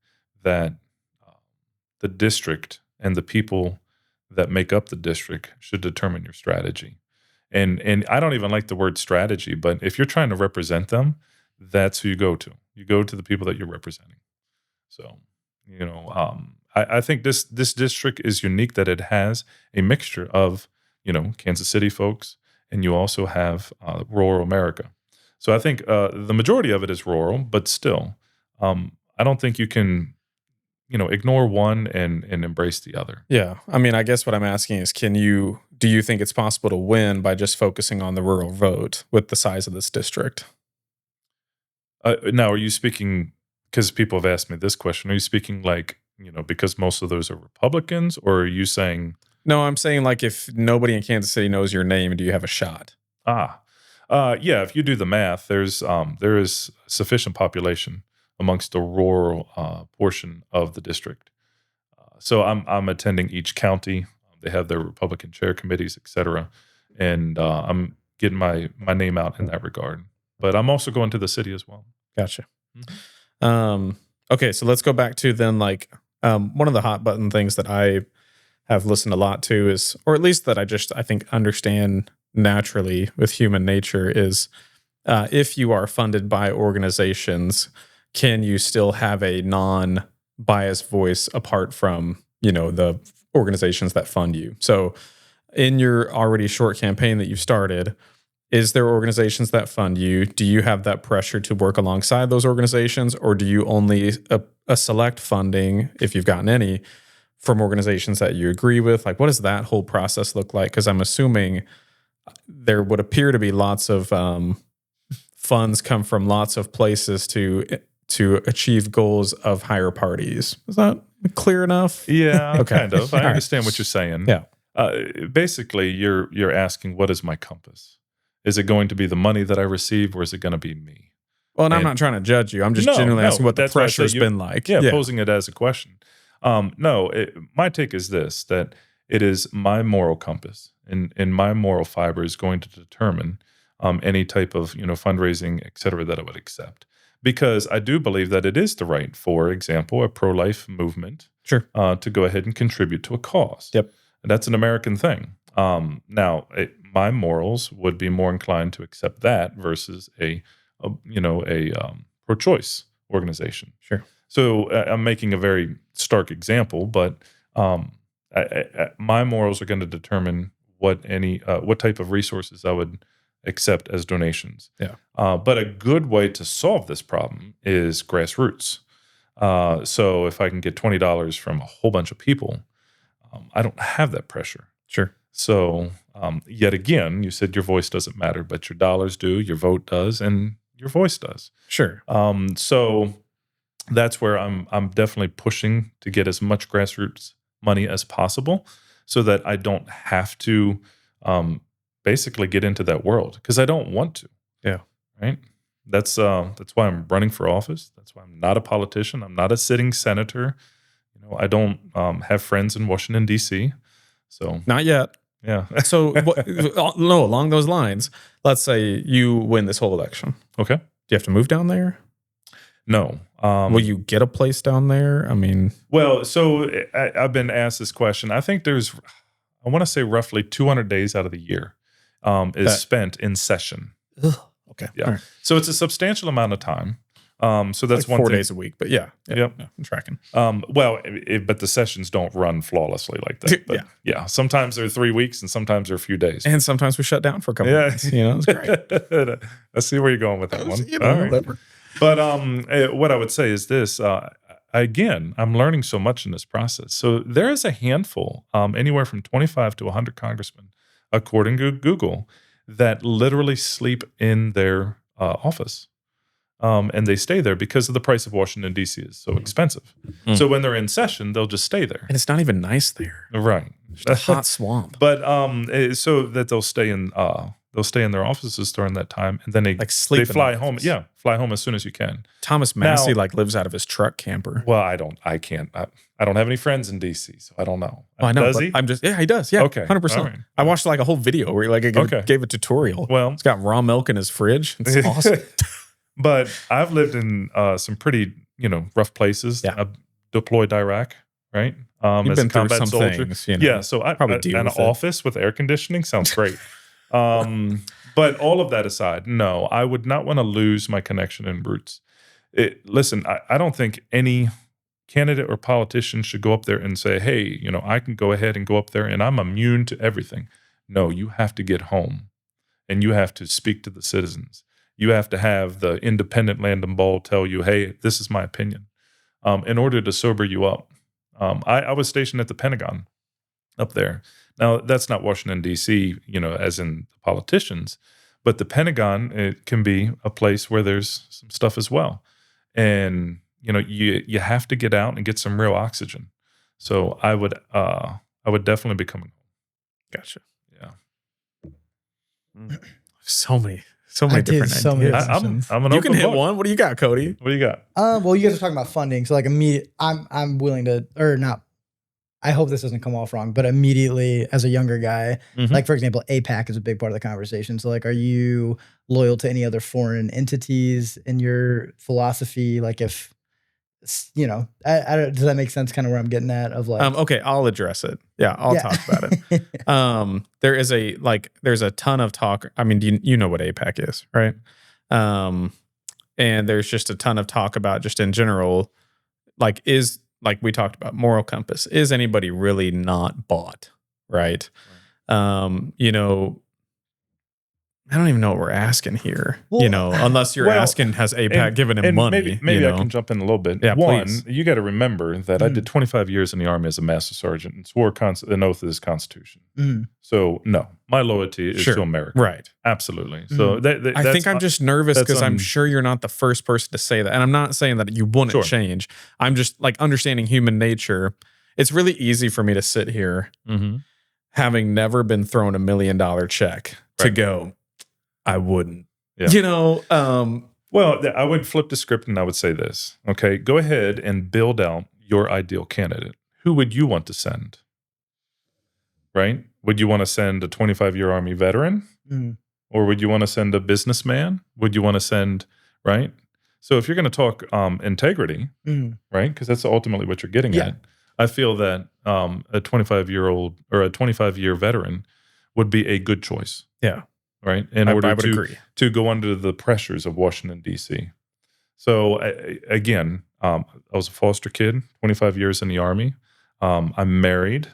that the district and the people that make up the district should determine your strategy. And I don't even like the word strategy, but if you're trying to represent them, that's who you go to. You go to the people that you're representing. So, I think this district is unique, that it has a mixture of, Kansas City folks, and you also have rural America. So I think the majority of it is rural, but still, I don't think you can, ignore one and embrace the other. Yeah. I mean, I guess what I'm asking is, do you think it's possible to win by just focusing on the rural vote with the size of this district? Now, are you speaking, because people have asked me this question, are you speaking like, because most of those are Republicans, or are you saying? No, I'm saying, like, if nobody in Kansas City knows your name, do you have a shot? Yeah, if you do the math, there is sufficient population amongst the rural portion of the district. So I'm attending each county. They have their Republican chair committees, et cetera. And I'm getting my name out in that regard. But I'm also going to the city as well. Gotcha. Mm-hmm. Okay, so let's go back to then, like, one of the hot button things that I have listened a lot to is, or at least that I think understand naturally with human nature, is if you are funded by organizations, can you still have a non-biased voice apart from, the organizations that fund you? So in your already short campaign that you've started, is there organizations that fund you? Do you have that pressure to work alongside those organizations, or do you only a select funding, if you've gotten any, from organizations that you agree with? Like, what does that whole process look like? Because I'm assuming there would appear to be lots of funds come from lots of places to achieve goals of higher parties. Is that clear enough? Yeah, Okay. kind of. I understand what you're saying. Yeah. Basically, you're asking, what is my compass? Is it going to be the money that I receive, or is it going to be me? Well, and I'm not trying to judge you. I'm just genuinely asking what the pressure's been like. Yeah, posing it as a question. My take is this, that it is my moral compass and my moral fiber is going to determine any type of fundraising, et cetera, that I would accept. Because I do believe that it is the right, for example, a pro-life movement Sure. to go ahead and contribute to a cause. Yep. And that's an American thing. Now, my morals would be more inclined to accept that versus a pro-choice organization. Sure. So I'm making a very stark example, but my morals are going to determine what type of resources I would accept as donations. Yeah. But a good way to solve this problem is grassroots. So if I can get $20 from a whole bunch of people, I don't have that pressure. Sure. So yet again, you said your voice doesn't matter, but your dollars do, your vote does, and your voice does. Sure. So that's where I'm definitely pushing to get as much grassroots money as possible, so that I don't have to basically get into that world, because I don't want to. Yeah. Right. That's why I'm running for office. That's why I'm not a politician. I'm not a sitting senator. I don't have friends in Washington, D.C. So Not yet. yeah. So no, along those lines, let's say you win this whole election. Okay. Do you have to move down there? No. Will you get a place down there? I mean, Well, so I've been asked this question. I think I want to say roughly 200 days out of the year is spent in session. ugh, okay. Yeah. All right. So it's a substantial amount of time. So that's Like one 4 thing. days a week, but yeah. Yep. Yeah, I'm tracking. But the sessions don't run flawlessly like that. But yeah. Sometimes they're 3 weeks and sometimes they're a few days. And sometimes we shut down for a couple Yeah. months. It's great. I see where you're going with that one. You know, All right. whatever. But what I would say is this. Again, I'm learning so much in this process. So there is a handful, anywhere from 25 to 100 congressmen, according to Google, that literally sleep in their office. And they stay there because of the price of Washington, D.C. is so expensive. Mm. So when they're in session, they'll just stay there. And it's not even nice there. Right. It's a hot swamp. But so that they'll stay in their offices during that time, and then they sleep in fly the home. office. Yeah, fly home as soon as you can. Thomas Massey lives out of his truck camper. Well, I don't have any friends in D.C., so I don't know. Well, I know. Does but he? I'm just he does. Yeah. Okay. 100%. All right. I watched like a whole video where he gave a tutorial. Well, It's got raw milk in his fridge. It's awesome. but I've lived in some pretty rough places. Yeah. I've deployed Iraq, right? You've as a been through combat some soldier. things. Yeah, so probably deal an with it. office with air conditioning sounds great. But all of that aside, no, I would not want to lose my connection and roots. Listen, I don't think any candidate or politician should go up there and say, hey, I can go ahead and go up there and I'm immune to everything. No, you have to get home and you have to speak to the citizens. You have to have the independent Landon Ball tell you, hey, this is my opinion, in order to sober you up. I was stationed at the Pentagon up there. Now, that's not Washington, D.C., as in the politicians, but the Pentagon, it can be a place where there's some stuff as well. And, you have to get out and get some real oxygen. So I would definitely be coming home. Gotcha. Yeah. So many I did different so many ideas. I'm an You open can hit book. one. What do you got, Cody? What do you got? Well, you guys are talking about funding, so like immediate. I'm willing to, or not. I hope this doesn't come off wrong, but immediately as a younger guy, Mhm. like for example, APAC is a big part of the conversation. So like, are you loyal to any other foreign entities in your philosophy? Like if, I don't, does that make sense? Kind of where I'm getting at of like, Okay, I'll address it. Yeah, I'll talk about it. There's a ton of talk. I mean, you know what APAC is, right? And there's just a ton of talk about just in general, like we talked about moral compass. Is anybody really not bought, right? I don't even know what we're asking here. Well, Unless you're well, asking, has APAC given him money? Maybe I can jump in a little bit. Yeah, One, please. you got to remember that I did 25 years in the Army as a master sergeant and swore an oath of this Constitution. mm, So no, my loyalty is Sure. to America. Right. Absolutely. So I think I'm just nervous that's because I'm sure you're not the first person to say that. And I'm not saying that you wouldn't Sure. change. I'm just like understanding human nature. It's really ezy for me to sit here Mhm. having never been thrown $1 million check to Right. go, I wouldn't. Yeah. Well, I would flip the script and I would say this. Okay, go ahead and build out your ideal candidate. Who would you want to send? Right? Would you want to send a 25-year Army veteran? mm, Or would you want to send a businessman? Would you want to send, right? So if you're going to talk integrity, right, because that's ultimately what you're getting at, I feel that a 25-year-old or a 25-year veteran would be a good choice. Yeah. Right? In I order would agree. to go under the pressures of Washington, D.C. So again, I was a foster kid, 25 years in the Army. I'm married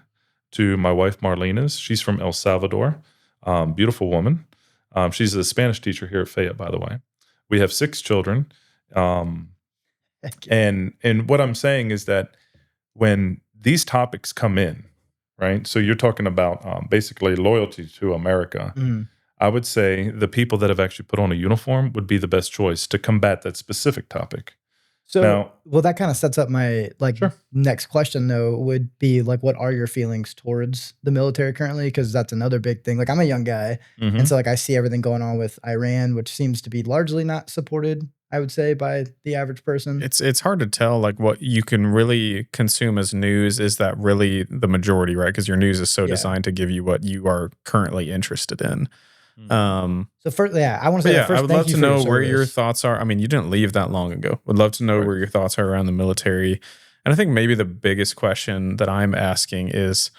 to my wife, Marlena's. She's from El Salvador. Beautiful woman. She's a Spanish teacher here at Fayette, by the way. We have 6 children. And what I'm saying is that when these topics come in, right? So you're talking about basically loyalty to America. I would say the people that have actually put on a uniform would be the best choice to combat that specific topic. So, Now, well, that kind of sets up my next question though, would be like, what are your feelings towards the military currently? Because that's another big thing. Like I'm a young guy, and so like I see everything going on with Iran, which seems to be largely not supported, I would say, by the average person. It's hard to tell like what you can really consume as news. Is that really the majority, right? Because your news is so designed to give you what you are currently interested in. So first, I want to say, first, I would love to know where your thoughts are. I mean, you didn't leave that long ago. Would love to know where your thoughts are around the military. And I think maybe the biggest question that I'm asking is,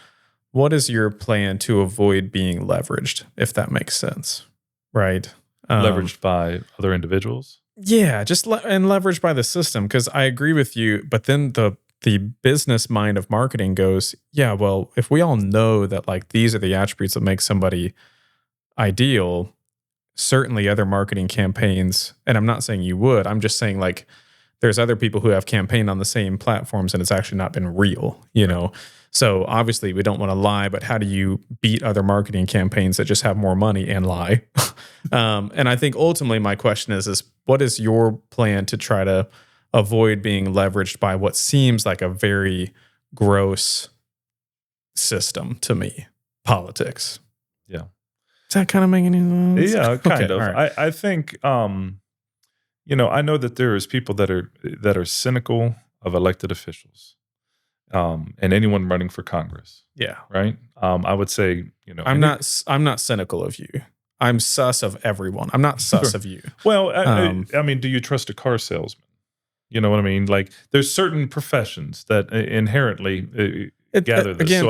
what is your plan to avoid being leveraged, if that makes sense? Right? Leveraged by other individuals? Yeah, just and leveraged by the system. Because I agree with you, but then the business mind of marketing goes, yeah, well, if we all know that like these are the attributes that make somebody ideal, certainly other marketing campaigns, and I'm not saying you would, I'm just saying like there's other people who have campaigned on the same platforms and it's actually not been real, you know? So obviously we don't want to lie, but how do you beat other marketing campaigns that just have more money and lie? And I think ultimately my question is what is your plan to try to avoid being leveraged by what seems like a very gross system to me, politics? Yeah. Does that kind of make any sense? Yeah, kind of. Right. I think, you know, I know that there is people that are cynical of elected officials, and anyone running for Congress. Yeah. Right. I would say, you know, I'm not cynical of you. I'm sus of everyone. I'm not sus of you. Well, I mean, do you trust a car salesman? You know what I mean? Like, there's certain professions that inherently gather this. Again, So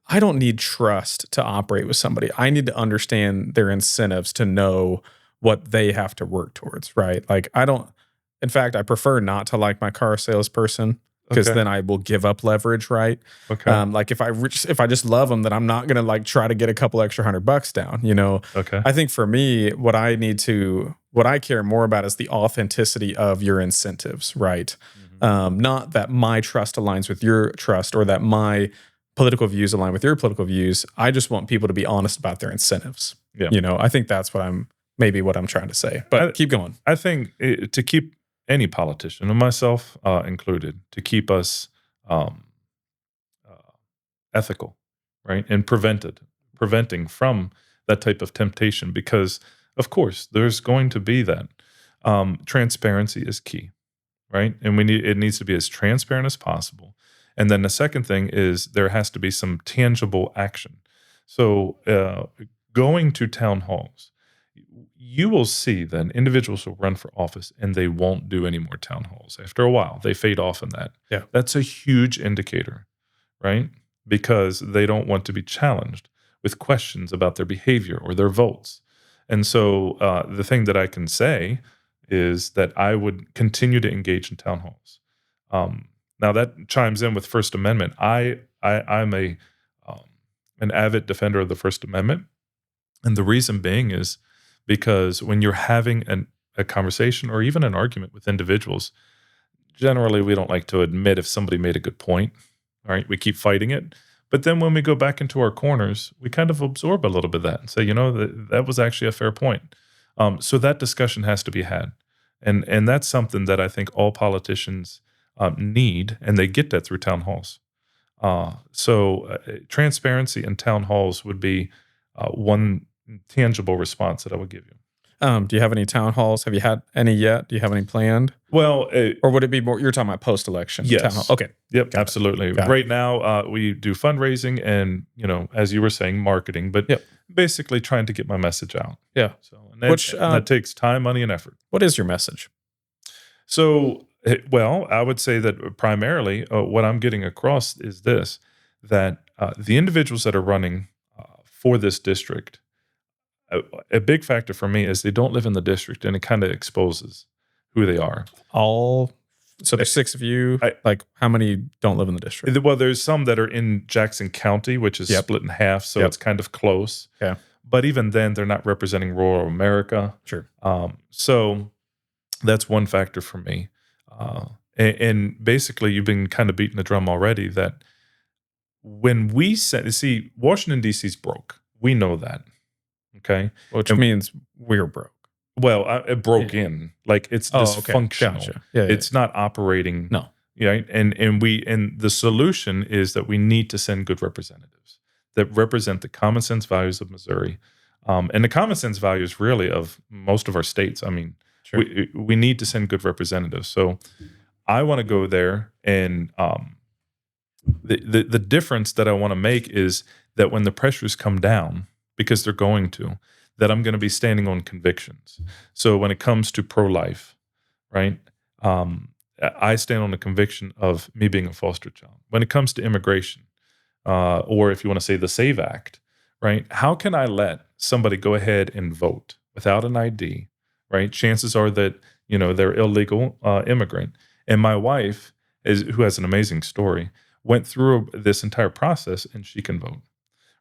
I don't need trust to operate with somebody. I need to understand their incentives to know what they have to work towards, right? Like in fact, I prefer not to like my car salesperson because then I will give up leverage, right? Okay. Like if I just love them, then I'm not going to like try to get a couple extra $100 down, you know? Okay. I think for me, what I care more about is the authenticity of your incentives, right? Not that my trust aligns with your trust or that my political views align with your political views. I just want people to be honest about their incentives. Yeah. You know, I think that's what I'm trying to say. But keep going. I think to keep any politician, and myself included, to keep us ethical, right, and preventing from that type of temptation, because of course there's going to be that. Transparency is key, right, and it needs to be as transparent as possible. And then the second thing is there has to be some tangible action. So going to town halls, you will see that individuals will run for office and they won't do any more town halls. After a while, they fade off in that. Yeah. That's a huge indicator, right? Because they don't want to be challenged with questions about their behavior or their votes. And so the thing that I can say is that I would continue to engage in town halls. Now that chimes in with First Amendment. I'm an avid defender of the First Amendment. And the reason being is because when you're having a conversation or even an argument with individuals, generally we don't like to admit if somebody made a good point. All right, we keep fighting it. But then when we go back into our corners, we kind of absorb a little bit of that and say, you know, that was actually a fair point. So that discussion has to be had. And that's something that I think all politicians need, and they get that through town halls. So transparency in town halls would be one tangible response that I would give you. Do you have any town halls? Have you had any yet? Do you have any planned? Well, Or would it be more, you're talking about post-election? Yes. Town hall? Okay. Yep, Got it. absolutely. Got it. Right now, we do fundraising and, as you were saying, marketing, but Yep. basically trying to get my message out. Yeah. So, and that takes time, money, and effort. What is your message? So, well, I would say that primarily what I'm getting across is this, that the individuals that are running for this district, a big factor for me is they don't live in the district, and it kind of exposes who they are. So there's 6 of you. How many don't live in the district? Well, there's some that are in Jackson County, which is split in half, so it's kind of close. Yeah. But even then, they're not representing rural America. Sure. So that's one factor for me. And basically, you've been kind of beating the drum already that when we see, Washington, D.C.'s broke. We know that. Okay. Which means we're broke. Well, it broke in. Like, it's dysfunctional. Gotcha. Yeah, it's not operating. No. Right. And the solution is that we need to send good representatives that represent the common sense values of Missouri, and the common sense values really of most of our states. I mean, Sure. we need to send good representatives. So I want to go there, and the difference that I want to make is that when the pressures come down, because they're going to, that I'm going to be standing on convictions. So when it comes to pro-life, right, I stand on the conviction of me being a foster child. When it comes to immigration, or if you want to say the SAVE Act, right, how can I let somebody go ahead and vote without an ID, right? Chances are that, they're illegal immigrant. And my wife, who has an amazing story, went through this entire process, and she can vote,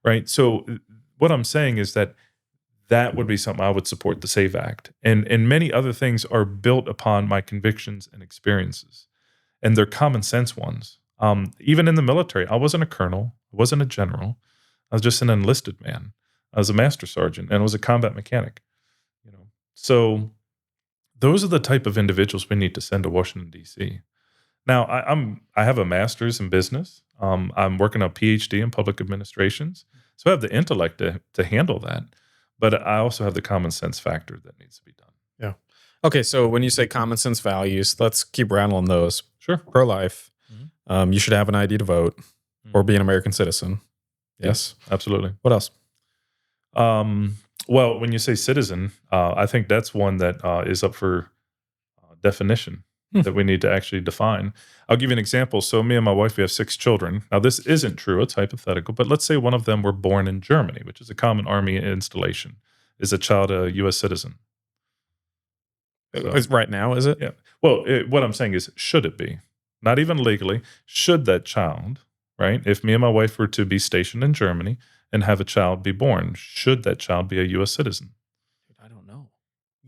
right? So what I'm saying is that would be something I would support, the SAVE Act. And many other things are built upon my convictions and experiences. And they're common sense ones. Even in the military, I wasn't a colonel. I wasn't a general. I was just an enlisted man. I was a master sergeant, and I was a combat mechanic. So those are the type of individuals we need to send to Washington, D.C. Now, I have a master's in business. I'm working on a PhD in public administrations. So I have the intellect to handle that. But I also have the common sense factor that needs to be done. Yeah. Okay, so when you say common sense values, let's keep rattling those. Sure. Pro-life. You should have an ID to vote or be an American citizen. Yes. Absolutely. What else? Well, when you say citizen, I think that's one that is up for definition that we need to actually define. I'll give you an example. So me and my wife, we have 6 children. Now, this isn't true. It's hypothetical. But let's say one of them were born in Germany, which is a common army installation. Is a child a U.S. citizen? So, Right now, is it? Yeah. Well, what I'm saying is, should it be? Not even legally. Should that child, right? If me and my wife were to be stationed in Germany and have a child be born, should that child be a U.S. citizen? I don't know.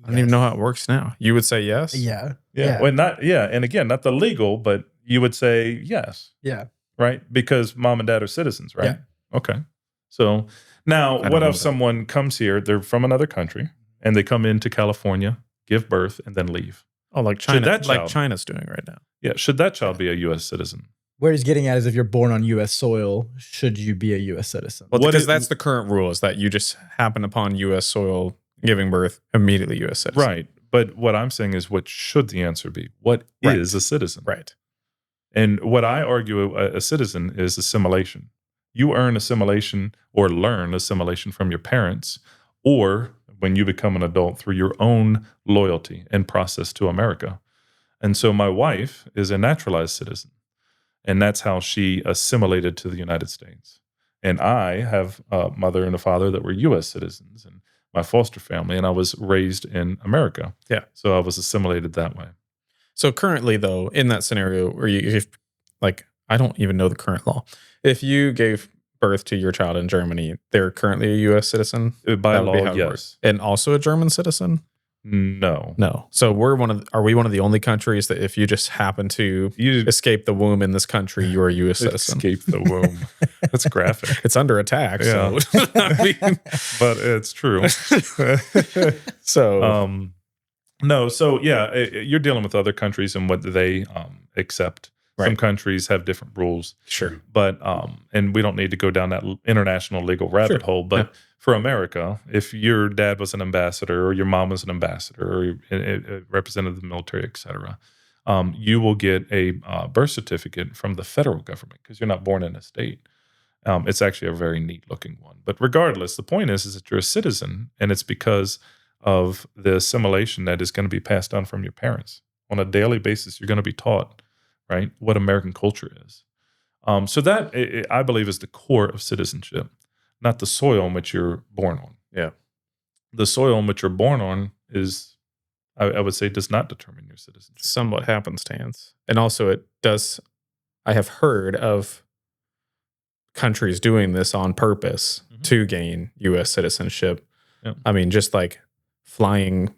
I don't even know how it works now. You would say yes? Yeah. Yeah. Well, and again, not the legal, but you would say yes. Yeah. Right? Because mom and dad are citizens, right? Yeah. Okay. So now, what if someone comes here, they're from another country, and they come into California, give birth, and then leave? Oh, like China, like China's doing right now. Yeah. Should that child be a U.S. citizen? Where he's getting at is if you're born on U.S. soil, should you be a U.S. citizen? Well, because that's the current rule, is that you just happen upon U.S. soil giving birth, immediately U.S. citizen. Right. But what I'm saying is, what should the answer be? What is a citizen? Right. And what I argue a citizen is assimilation. You earn assimilation or learn assimilation from your parents, or when you become an adult through your own loyalty and process to America. And so my wife is a naturalized citizen, and that's how she assimilated to the United States. And I have a mother and a father that were U.S. citizens, and my foster family, and I was raised in America. Yeah. So I was assimilated that way. So currently, though, in that scenario where I don't even know the current law. If you gave birth to your child in Germany, they're currently a U.S. citizen? By law, yes. And also a German citizen? No. No. So are we one of the only countries that if you just happen to escape the womb in this country, you're a U.S. citizen? Escape the womb. That's graphic. It's under attack. Yeah. So, but it's true. So, no. So yeah, you're dealing with other countries and what they accept Some Right. countries have different rules. Sure. But and we don't need to go down that international legal rabbit Sure. hole. But Yeah. for America, if your dad was an ambassador or your mom was an ambassador or represented the military, et cetera, you will get a birth certificate from the federal government because you're not born in a state. It's actually a very neat looking one. But regardless, the point is that you're a citizen, and it's because of the assimilation that is going to be passed on from your parents. On a daily basis, you're going to be taught, right, what American culture is. So that, I believe, is the core of citizenship, not the soil in which you're born on. Yeah. The soil in which you're born on is, I would say, does not determine your citizenship. Somewhat happenstance. And also it does, I have heard of countries doing this on purpose to gain U.S. citizenship. Yeah. I mean, just like flying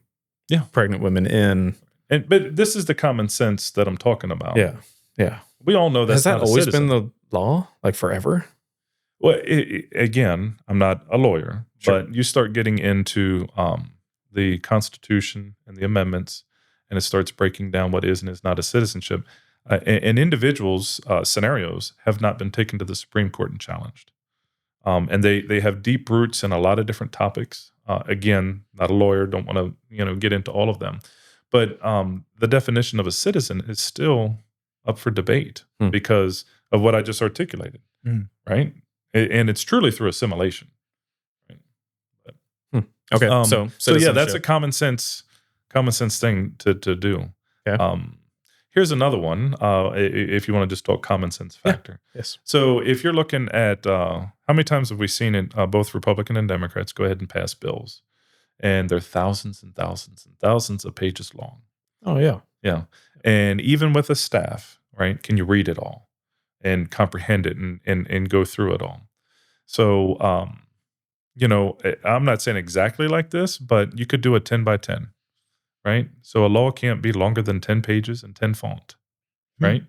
pregnant women in. But this is the common sense that I'm talking about. Yeah. Yeah. We all know that's Has that not a always citizen. been the law? Like forever? Well, again, I'm not a lawyer, Sure. but you start getting into the Constitution and the amendments, and it starts breaking down what is and is not a citizenship. And individuals' scenarios have not been taken to the Supreme Court and challenged. And they have deep roots in a lot of different topics. Again, not a lawyer, don't want to get into all of them. But the definition of a citizen is still up for debate because of what I just articulated, right? And it's truly through assimilation. Right? Okay. So yeah, that's a common sense thing to do. Okay. Here's another one. If you want to just talk common sense factor. Yes. So if you're looking at how many times have we seen it? Both Republican and Democrats go ahead and pass bills, and they're thousands and thousands and thousands of pages long. Oh yeah. Yeah, and even with a staff, right? Can you read it all and comprehend it and go through it all? So I'm not saying exactly like this, but you could do a 10 by 10. Right? So a law can't be longer than 10 pages and 10 font, right?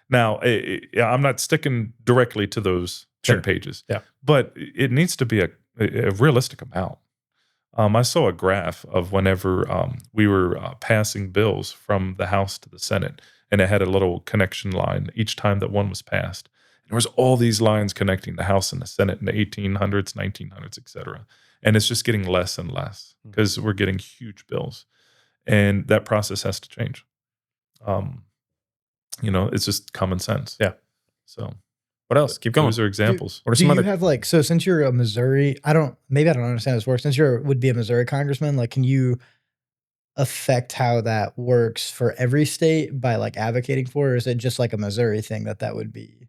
Now, I'm not sticking directly to those 10 pages, but it needs to be a realistic amount. I saw a graph of whenever we were passing bills from the House to the Senate, and it had a little connection line each time that one was passed. There was all these lines connecting the House and the Senate in the 1800s, 1900s, et cetera. And it's just getting less and less because we're getting huge bills. And that process has to change. It's just common sense. Yeah. So what else? Keep going. Those are examples. What are Do some you other? have like, so since you're a Missouri, maybe I don't understand how this works. Since would be a Missouri congressman, like, can you affect how that works for every state by like advocating for it, or is it just like a Missouri thing that would be?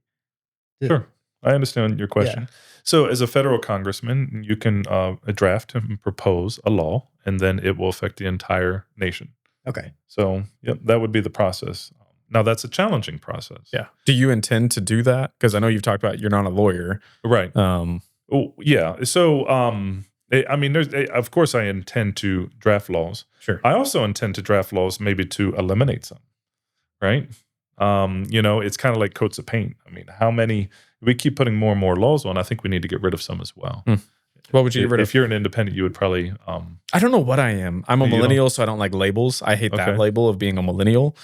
Sure. I understand your question. Yeah. So as a federal congressman, you can draft and propose a law, and then it will affect the entire nation. Okay. So that would be the process. Now, that's a challenging process. Yeah. Do you intend to do that? Because I know you've talked about you're not a lawyer. Right. Yeah. So, of course, I intend to draft laws. Sure. I also intend to draft laws maybe to eliminate some, right? It's kind of like coats of paint. I mean, how many, we keep putting more and more laws on, I think we need to get rid of some as well. What would you get rid of? If you're an independent, you would probably... I don't know what I am. I'm a millennial, so I don't like labels. I hate that label of being a millennial.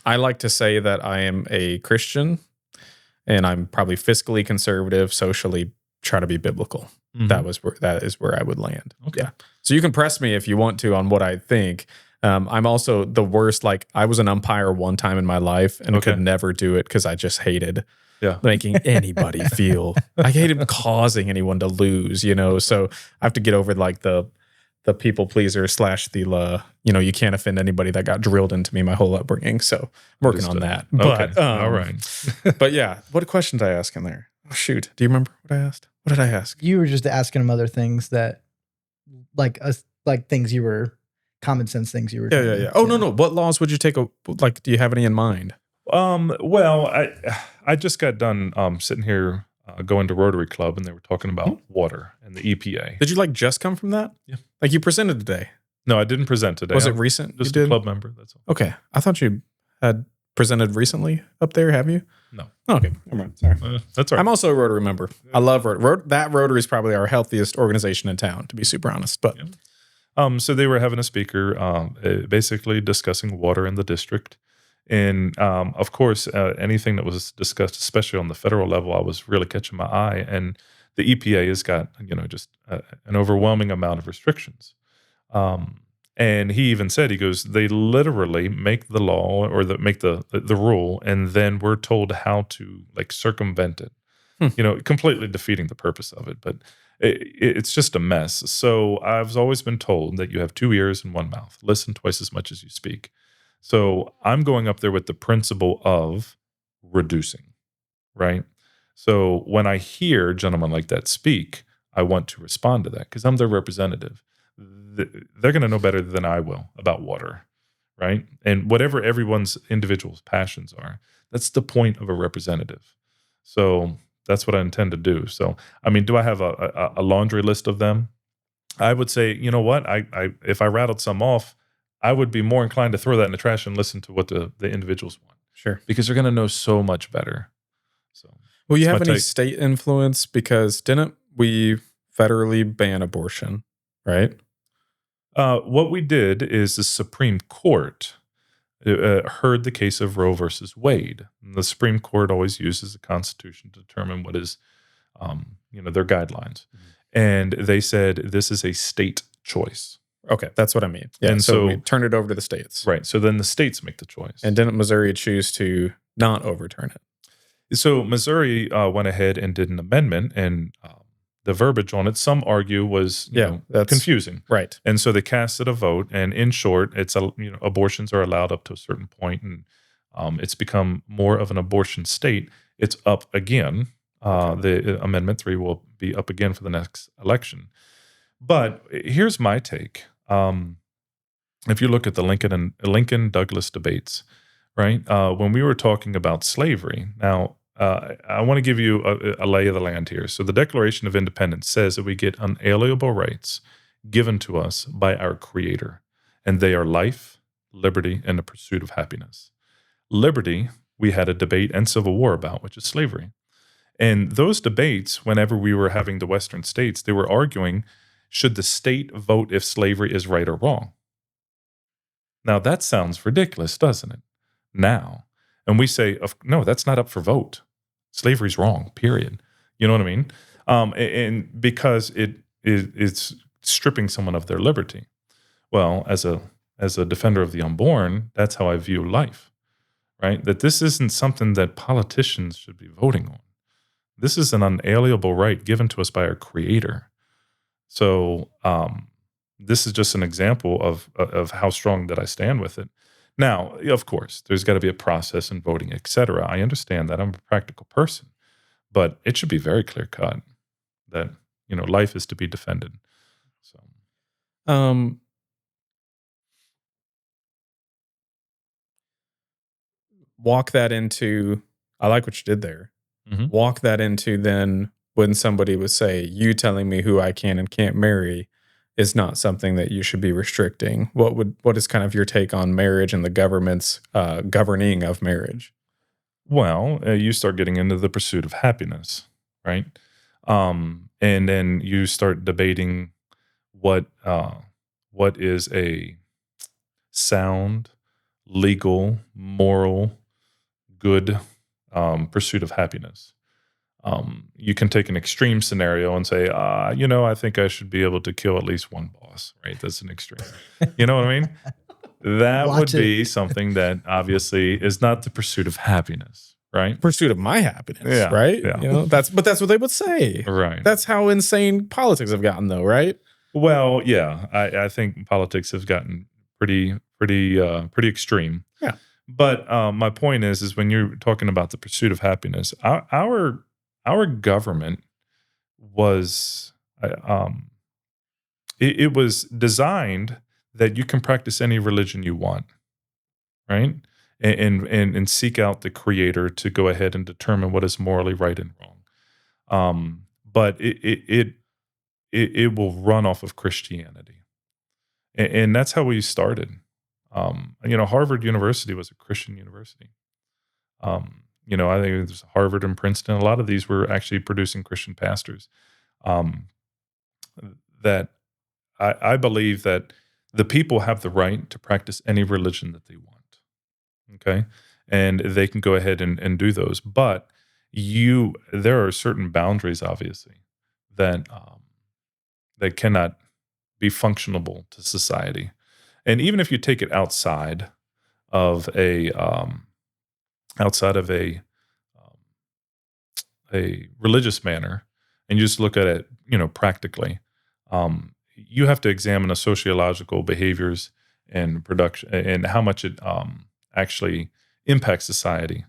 I like to say that I am a Christian, and I'm probably fiscally conservative, socially try to be biblical. Mm-hmm. That is where I would land. Okay. Yeah. So you can press me if you want to on what I think. I'm also the worst. Like, I was an umpire one time in my life and could never do it because I just hated making anybody feel. I hated causing anyone to lose, So I have to get over like the people pleaser / the you can't offend anybody that got drilled into me my whole upbringing. So I'm working on that. But all right. But yeah, what questions did I ask in there? Oh, shoot. Do you remember what I asked? What did I ask? You were just asking him other things that, like things you were, common sense things you were doing. Yeah. Oh, no. What laws would you take? Do you have any in mind? Well, I just got done sitting here going to Rotary Club, and they were talking about water and the EPA. Did you just come from that? Yeah. Like you presented today? No, I didn't present today. Was it recent? Just you a did? club member, that's all. Okay. I thought you had presented recently up there, have you? No. Oh, okay. Never mind. Sorry. That's all right. I'm also a Rotary member. I love Rotary. That Rotary is probably our healthiest organization in town, to be super honest. But so they were having a speaker basically discussing water in the district. And of course, anything that was discussed, especially on the federal level, I was really catching my eye. And the EPA has got just an overwhelming amount of restrictions. Um, and he even said, he goes, they literally make the law or make the rule, and then we're told how to like circumvent it. Completely defeating the purpose of it. But it's just a mess. So I've always been told that you have 2 ears and 1 mouth. Listen twice as much as you speak. So I'm going up there with the principle of reducing, right? So when I hear gentlemen like that speak, I want to respond to that because I'm their representative. They're going to know better than I will about water, right? And whatever everyone's individual passions are, that's the point of a representative. So that's what I intend to do. So, I mean, do I have a laundry list of them? I would say, you know what? If I rattled some off, I would be more inclined to throw that in the trash and listen to what the individuals want. Sure. Because they're going to know so much better. So, Will you have my any take. state influence? Because didn't we federally ban abortion, right? What we did is the Supreme Court heard the case of Roe versus Wade. And the Supreme Court always uses the Constitution to determine what is, their guidelines. And they said this is a state choice. Okay, that's what I mean. Yeah, And so so- we turned it over to the states. Right. So then the states make the choice. And didn't Missouri choose to not overturn it? So Missouri went ahead and did an amendment, and the verbiage on it, some argue was that's confusing. Right. And so they casted a vote, and in short, it's abortions are allowed up to a certain point, and it's become more of an abortion state. It's up again. The Amendment 3 will be up again for the next election. But here's my take. If you look at the Lincoln-Douglas debates, right? When we were talking about slavery, now I want to give you a lay of the land here. So the Declaration of Independence says that we get unalienable rights given to us by our Creator, and they are life, liberty, and the pursuit of happiness. Liberty, we had a debate and civil war about, which is slavery. And those debates, whenever we were having the Western states, they were arguing, should the state vote if slavery is right or wrong? Now, that sounds ridiculous, doesn't it? Now. And we say, no, that's not up for vote. Slavery's wrong, period. You know what I mean? And because it's stripping someone of their liberty. Well, as a defender of the unborn, that's how I view life, right? That this isn't something that politicians should be voting on. This is an unalienable right given to us by our Creator. So this is just an example of how strong that I stand with it. Now, of course, there's got to be a process in voting, et cetera. I understand that. I'm a practical person. But it should be very clear cut that, life is to be defended. So, walk that into, I like what you did there. Mhm. Walk that into then when somebody would say, you telling me who I can and can't marry is not something that you should be restricting. What is kind of your take on marriage and the government's governing of marriage? well, you start getting into the pursuit of happiness, right? And then you start debating what is a sound, legal, moral, good pursuit of happiness. You can take an extreme scenario and say, I think I should be able to kill at least one boss, right? That's an extreme. You know what I mean? That Watch would be something that obviously is not the pursuit of happiness, right? Pursuit of my happiness, Yeah, right? yeah. That's what they would say. Right. That's how insane politics have gotten, though, right? Well, yeah, I think politics have gotten pretty extreme. Yeah. But my point is when you're talking about the pursuit of happiness, our government was it was designed that you can practice any religion you want, right? And seek out the Creator to go ahead and determine what is morally right and wrong. But it will run off of Christianity, and that's how we started. Harvard University was a Christian university. I think there's Harvard and Princeton. A lot of these were actually producing Christian pastors. That I believe that the people have the right to practice any religion that they want. Okay. And they can go ahead and do those. But there are certain boundaries, obviously, that that cannot be functionable to society. And even if you take it outside of a religious manner, and you just look at it, practically, you have to examine the sociological behaviors and production and how much it actually impacts society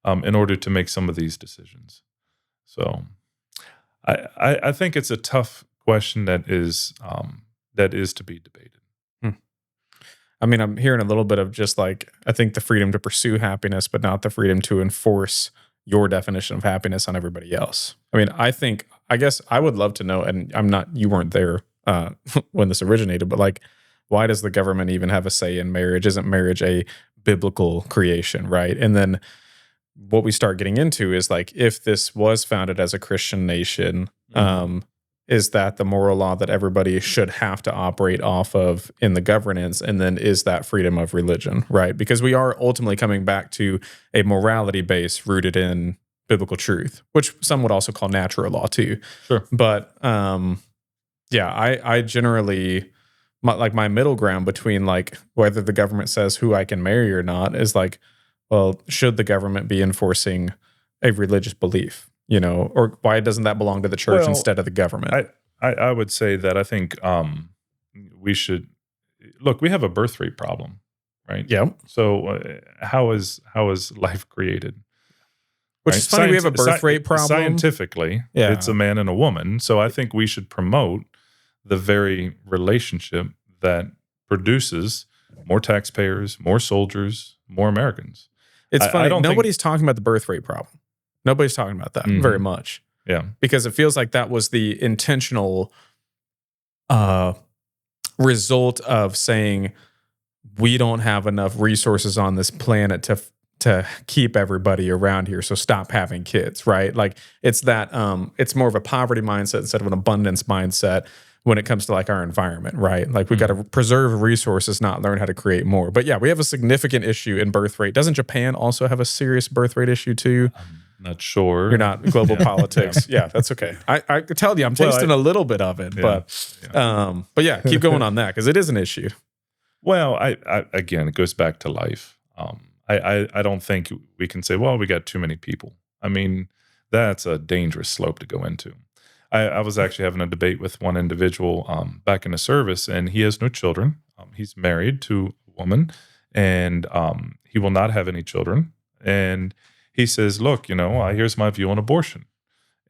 in order to make some of these decisions. So, I think it's a tough question that is to be debated. I mean, I'm hearing a little bit of just like, I think the freedom to pursue happiness, but not the freedom to enforce your definition of happiness on everybody else. I mean, I guess I would love to know, and you weren't there when this originated, but like, why does the government even have a say in marriage? Isn't marriage a biblical creation, right? And then what we start getting into is like, if this was founded as a Christian nation, is that the moral law that everybody should have to operate off of in the governance? And then is that freedom of religion, right? Because we are ultimately coming back to a morality base rooted in biblical truth, which some would also call natural law too. Sure. But I generally, my middle ground between like whether the government says who I can marry or not is like, well, should the government be enforcing a religious belief? Or why doesn't that belong to the church instead of the government? I would say that I think we should look. We have a birth rate problem, right? Yeah. So how is life created? Which is funny. We have a birth rate problem. Scientifically, it's a man and a woman. So I think we should promote the very relationship that produces more taxpayers, more soldiers, more Americans. It's funny. Nobody's talking about the birth rate problem. Nobody's talking about that very much. Yeah. Because it feels like that was the intentional result of saying we don't have enough resources on this planet to keep everybody around here, so stop having kids, right? Like it's that it's more of a poverty mindset instead of an abundance mindset when it comes to like our environment, right? Like we got to preserve resources, not learn how to create more. But yeah, we have a significant issue in birth rate. Doesn't Japan also have a serious birth rate issue too? Not sure. You're not global politics. Yeah, that's okay. I could tell you, I'm tasting a little bit of it, but yeah, keep going on that because it is an issue. Well, I again, it goes back to life. I don't think we can say, well, we got too many people. I mean, that's a dangerous slope to go into. I was actually having a debate with one individual back in the service, and he has no children. He's married to a woman, and he will not have any children. And he says, look, here's my view on abortion.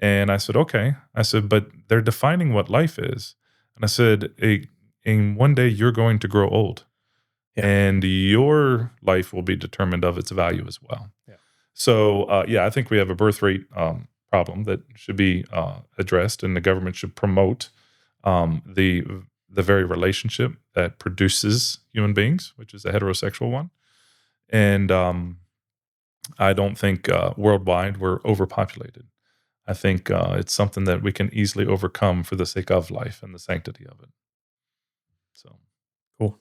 And I said, okay. I said, but they're defining what life is. And I said, and one day you're going to grow old. Yeah. And your life will be determined of its value as well. Yeah. So, I think we have a birth rate problem that should be addressed, and the government should promote the very relationship that produces human beings, which is a heterosexual one. And I don't think worldwide we're overpopulated. I think it's something that we can easily overcome for the sake of life and the sanctity of it. So cool.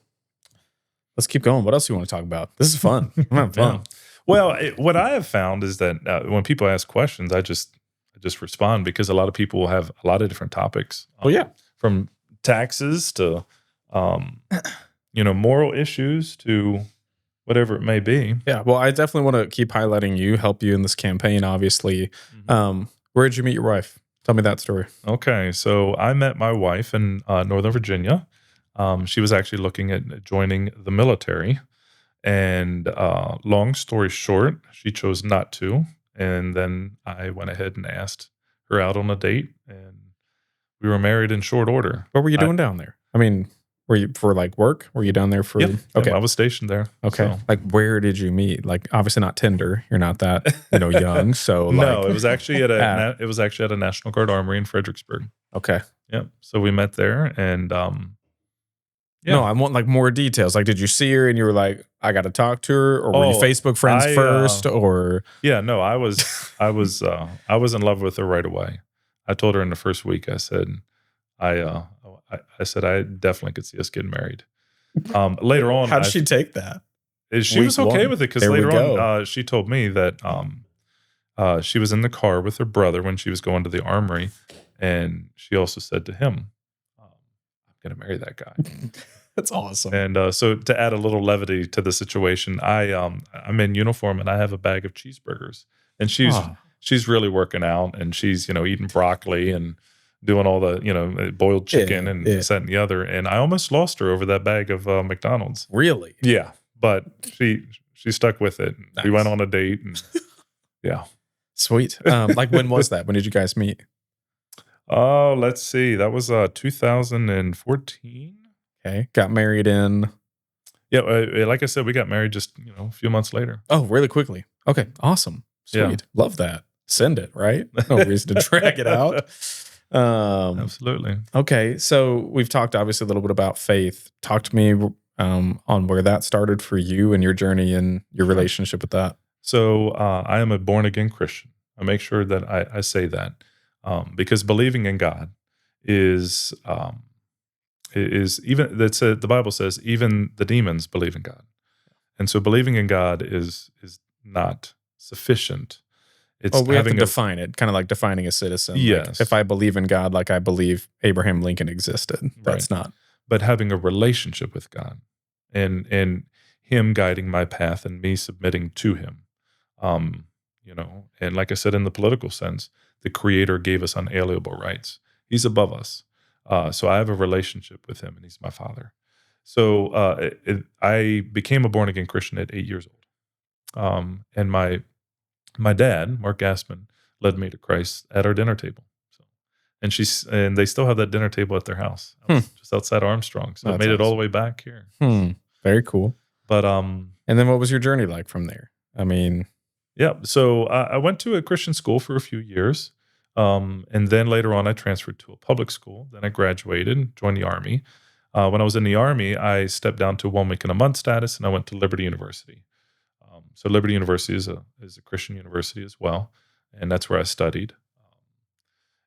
Let's keep going. What else do you want to talk about? This is fun. I'm having fun. Yeah. Well, what I have found is that when people ask questions, I just respond, because a lot of people have a lot of different topics. From taxes to, moral issues to whatever it may be. Yeah. Well, I definitely want to keep highlighting you, help you in this campaign, obviously. Where did you meet your wife? Tell me that story. Okay. So I met my wife in Northern Virginia. She was actually looking at joining the military. And long story short, she chose not to. And then I went ahead and asked her out on a date, and we were married in short order. What were you doing down there? I mean, were you for like work? Were you down there for? Yep. Okay, I was stationed there. Okay, so. Like where did you meet? Like obviously not Tinder. You're not that young. So no, it was actually at a National Guard Armory in Fredericksburg. Okay. Yep. So we met there, and No, I want like more details. Like, did you see her and you were like, I got to talk to her, or were you Facebook friends first? Or no, I was in love with her right away. I told her in the first week. I said, I said I definitely could see us getting married. Later on, how did she take that? She Week was okay one. with it because There we later go. on, she told me that she was in the car with her brother when she was going to the armory, and she also said to him, "I'm going to marry that guy." That's awesome. And so to add a little levity to the situation, I'm in uniform and I have a bag of cheeseburgers, and Oh, she's really working out, and she's eating broccoli and doing all the boiled chicken and yeah. this, that, and the other, and I almost lost her over that bag of McDonald's. really? Yeah, but she stuck with it. We went Nice. on a date, and yeah. Sweet. Like when was that? When did you guys meet? Oh, let's see. That was 2014. Okay. Got married in. Yeah, like I said, we got married just a few months later. Oh, really quickly. Okay. Awesome. Sweet. Yeah. Love that. Send it, right? No reason to drag it out. Absolutely. Okay. So we've talked obviously a little bit about faith. Talk to me on where that started for you and your journey and your relationship with that. So I am a born again Christian. I make sure that I say that because believing in God is even the Bible says even the demons believe in God, and so believing in God is not sufficient. It's We have to having define it, kind of like defining a citizen. Like, Yes. if I believe in God, like I believe Abraham Lincoln existed. That's not. but having a relationship with God, and Him guiding my path and me submitting to Him. And like I said, in the political sense, the Creator gave us unalienable rights. He's above us. So I have a relationship with Him, and He's my Father. So I became a born-again Christian at 8 years old. And my dad, Mark Gassman, led me to Christ at our dinner table. So, and they still have that dinner table at their house, just outside Armstrong. So I made it all the way back here. Very cool. But and then what was your journey like from there? I mean, yeah. So I went to a Christian school for a few years. And then later on, I transferred to a public school. Then I graduated, joined the Army. When I was in the Army, I stepped down to 1 week in a month status, and I went to Liberty University. So Liberty University is a Christian university as well, and that's where I studied.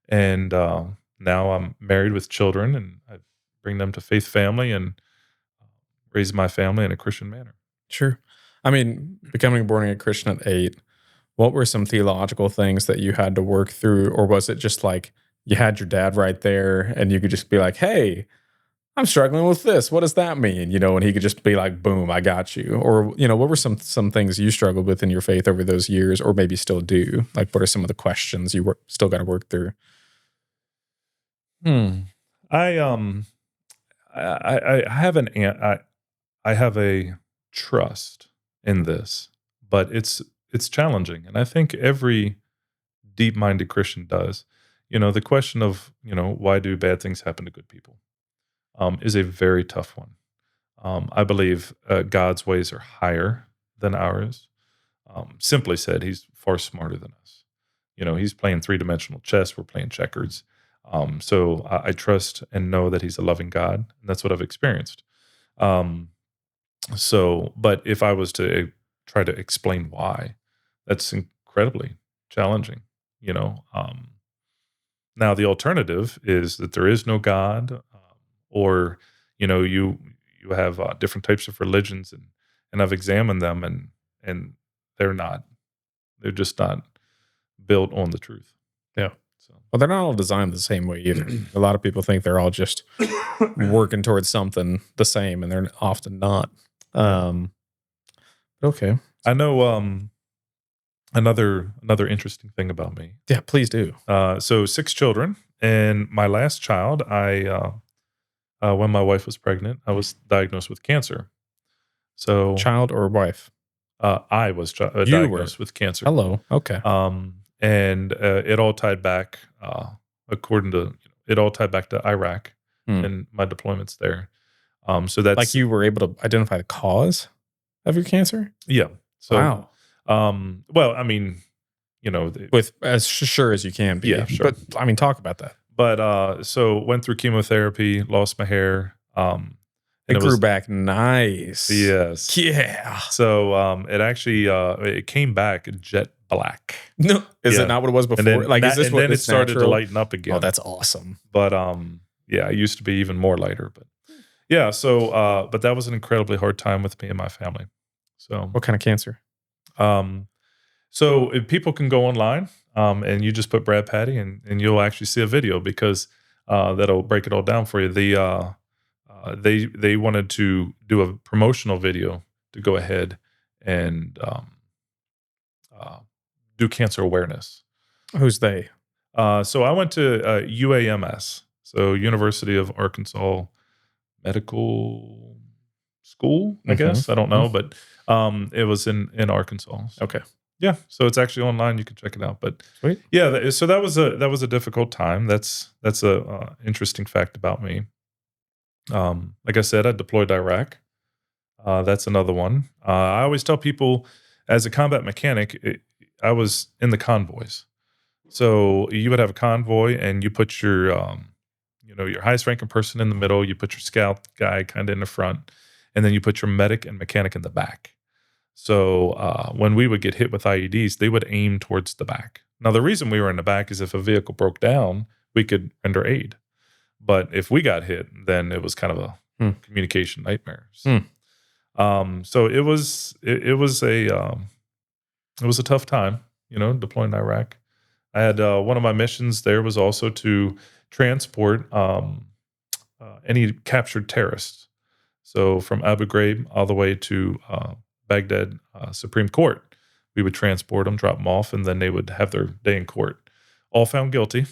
And now I'm married with children, and I bring them to Faith Family and raise my family in a Christian manner. sure. I mean, becoming a born-again Christian at 8, what were some theological things that you had to work through? Or was it just like you had your dad right there and you could just be like, hey, I'm struggling with this. What does that mean? And he could just be like, boom, I got you. Or, what were some things you struggled with in your faith over those years, or maybe still do? Like, what are some of the questions you still got to work through? I have a trust in this, but it's challenging, and I think every deep-minded Christian does. The question of why do bad things happen to good people is a very tough one. I believe God's ways are higher than ours. Simply said, He's far smarter than us. He's playing three-dimensional chess. We're playing checkers. So I trust and know that He's a loving God, and that's what I've experienced. But if I was to try to explain why, that's incredibly challenging. Now the alternative is that there is no God, or you have different types of religions, and I've examined them, and they're just not built on the truth. Yeah. So Well, they're not all designed the same way either. A lot of people think they're all just working towards something the same, and they're often not. Okay. I know another interesting thing about me. Yeah, please do. So 6 children, and my last child, when my wife was pregnant, I was diagnosed with cancer. So Child or wife? I was diagnosed with cancer. Hello. Okay. And it all tied back, it all tied back to Iraq and my deployments there. So that's like you were able to identify the cause of your cancer? Yeah. So, wow. Well, I mean, with as sure as you can be. Yeah, sure. But I mean, talk about that. But so went through chemotherapy, lost my hair. It grew back nice. Yes. Yeah. So it actually it came back jet black. No, is it not what it was before? And then, is this and what then it started natural? to lighten up again. Oh, that's awesome. But yeah, I used to be even more lighter. But yeah, so but that was an incredibly hard time with me and my family. So, What kind of cancer? So if people can go online and you just put Brad Patty and you'll actually see a video because that'll break it all down for you. They wanted to do a promotional video to go ahead and do cancer awareness. Who's they? So I went to UAMS, so University of Arkansas Medical School, I guess. I don't know, but it was in Arkansas. So, Okay. yeah, so it's actually online. You can check it out. But Sweet. yeah, so that was a difficult time. That's a interesting fact about me. Like I said, I deployed to Iraq. That's another one. I always tell people, as a combat mechanic, I was in the convoys. So you would have a convoy, and you put your your highest ranking person in the middle. You put your scout guy kind of in the front, and then you put your medic and mechanic in the back. So when we would get hit with IEDs, they would aim towards the back. Now, the reason we were in the back is if a vehicle broke down, we could render aid. But if we got hit, then it was kind of a communication nightmare. So it was a tough time, deploying to Iraq. I had one of my missions there was also to transport any captured terrorists. So from Abu Ghraib all the way to Baghdad Supreme Court, we would transport them, drop them off, and then they would have their day in court. All found guilty.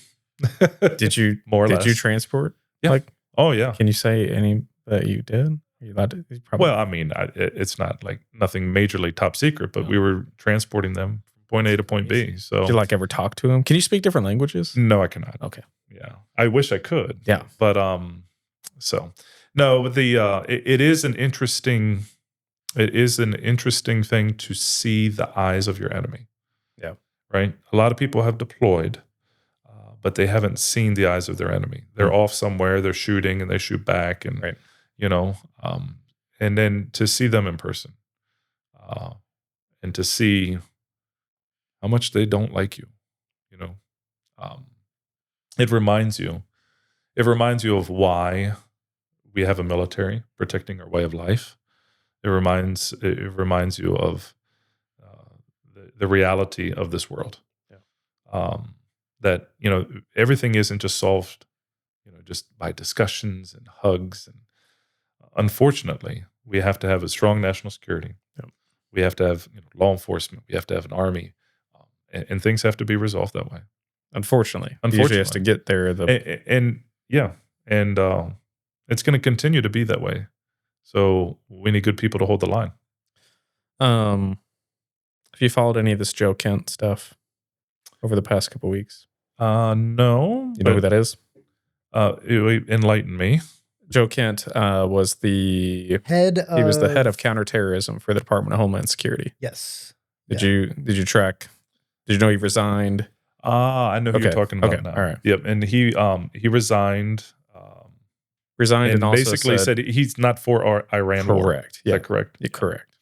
Did you more or less? Did you transport? Yeah. Oh yeah. Can you say any that you did? Are you allowed to? Well, I mean, it's not like nothing majorly top secret, but we were transporting them from point A to point B. So did you ever talk to them? Can you speak different languages? No, I cannot. Okay. Yeah, I wish I could. Yeah, but so no, it is an interesting. It is an interesting thing to see the eyes of your enemy. Yeah. Right? A lot of people have deployed, but they haven't seen the eyes of their enemy. They're off somewhere, they're shooting, and they shoot back. And, right. And then to see them in person and to see how much they don't like you, it reminds you of why we have a military protecting our way of life. It reminds you of the reality of this world. Yeah. That everything isn't just solved, just by discussions and hugs. And unfortunately, we have to have a strong national security. Yeah. We have to have law enforcement. We have to have an army, and things have to be resolved that way. Unfortunately, usually has to get there. And it's going to continue to be that way. So we need good people to hold the line. Have you followed any of this Joe Kent stuff over the past couple of weeks? No. You know who that is? Enlighten me. Joe Kent was the head of counterterrorism for the Department of Homeland Security. Yes. Did you track? Did you know he resigned? I know who you're talking about now. All right. Yep. And he resigned. And also basically said he's not for Iran war. Correct. Is that correct? Yeah, correct.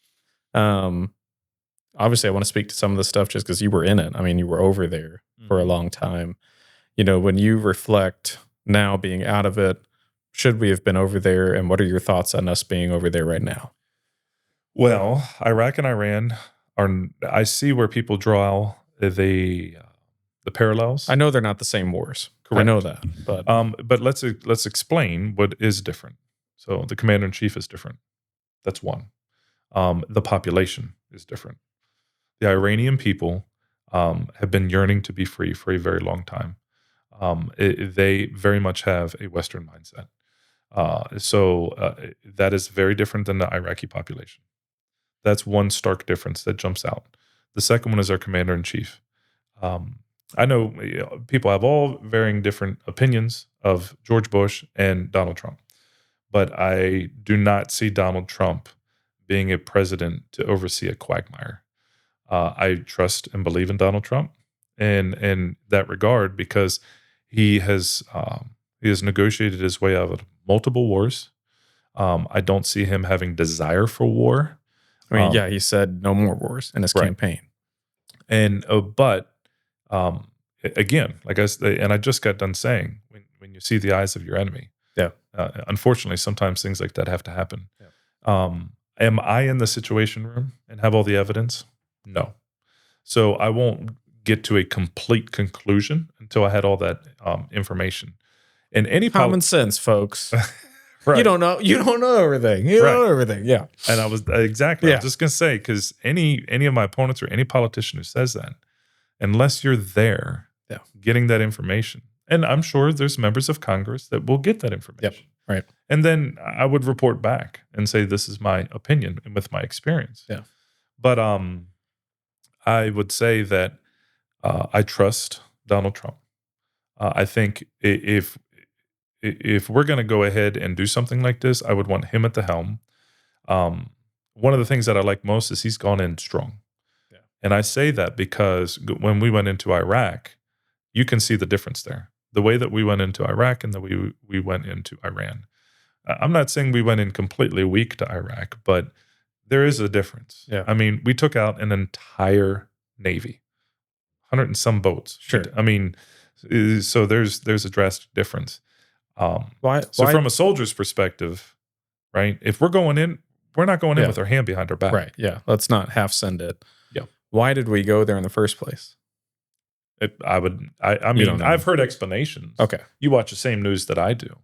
Obviously, I want to speak to some of the stuff just because you were in it. I mean, you were over there for a long time. When you reflect now being out of it, should we have been over there? And what are your thoughts on us being over there right now? Well, Iraq and Iran I see where people draw the parallels. I know they're not the same wars. Correct. I know that, but let's explain what is different. So the commander in chief is different. That's one. The population is different. The Iranian people have been yearning to be free for a very long time. They very much have a Western mindset. So that is very different than the Iraqi population. That's one stark difference that jumps out. The second one is our commander in chief. I know people have all varying different opinions of George Bush and Donald Trump, but I do not see Donald Trump being a president to oversee a quagmire. I trust and believe in Donald Trump in that regard because he has negotiated his way out of multiple wars. I don't see him having desire for war. I mean, he said no more wars in his campaign. And again, like I just got done saying, when you see the eyes of your enemy, unfortunately, sometimes things like that have to happen. Yeah. Am I in the situation room and have all the evidence? No. So I won't get to a complete conclusion until I had all that information. And any Common sense, folks. right. You don't know everything. You don't know everything. Yeah. And I was exactly. I Yeah. was just gonna say, because any of my opponents or any politician who says that, unless you're there, Yeah. getting that information, and I'm sure there's members of Congress that will get that information. Yep. Right. And then I would report back and say, this is my opinion and with my experience. Yeah. But I would say that I trust Donald Trump. I think if we're going to go ahead and do something like this, I would want him at the helm. One of the things that I like most is he's gone in strong. Yeah. And I say that because when we went into Iraq, you can see the difference there. The way that we went into Iraq and the way we went into Iran. I'm not saying we went in completely weak to Iraq, but there is a difference. Yeah. I mean, we took out an entire Navy, 100 and some boats. Sure. I mean, so there's a drastic difference. Why? So from a soldier's perspective, right? If we're going in, we're not going in Yeah. with our hand behind our back. Right. Yeah. Let's not half send it. Yeah. Why did we go there in the first place? I don't mean, know. I've heard explanations. Okay. You watch the same news that I do.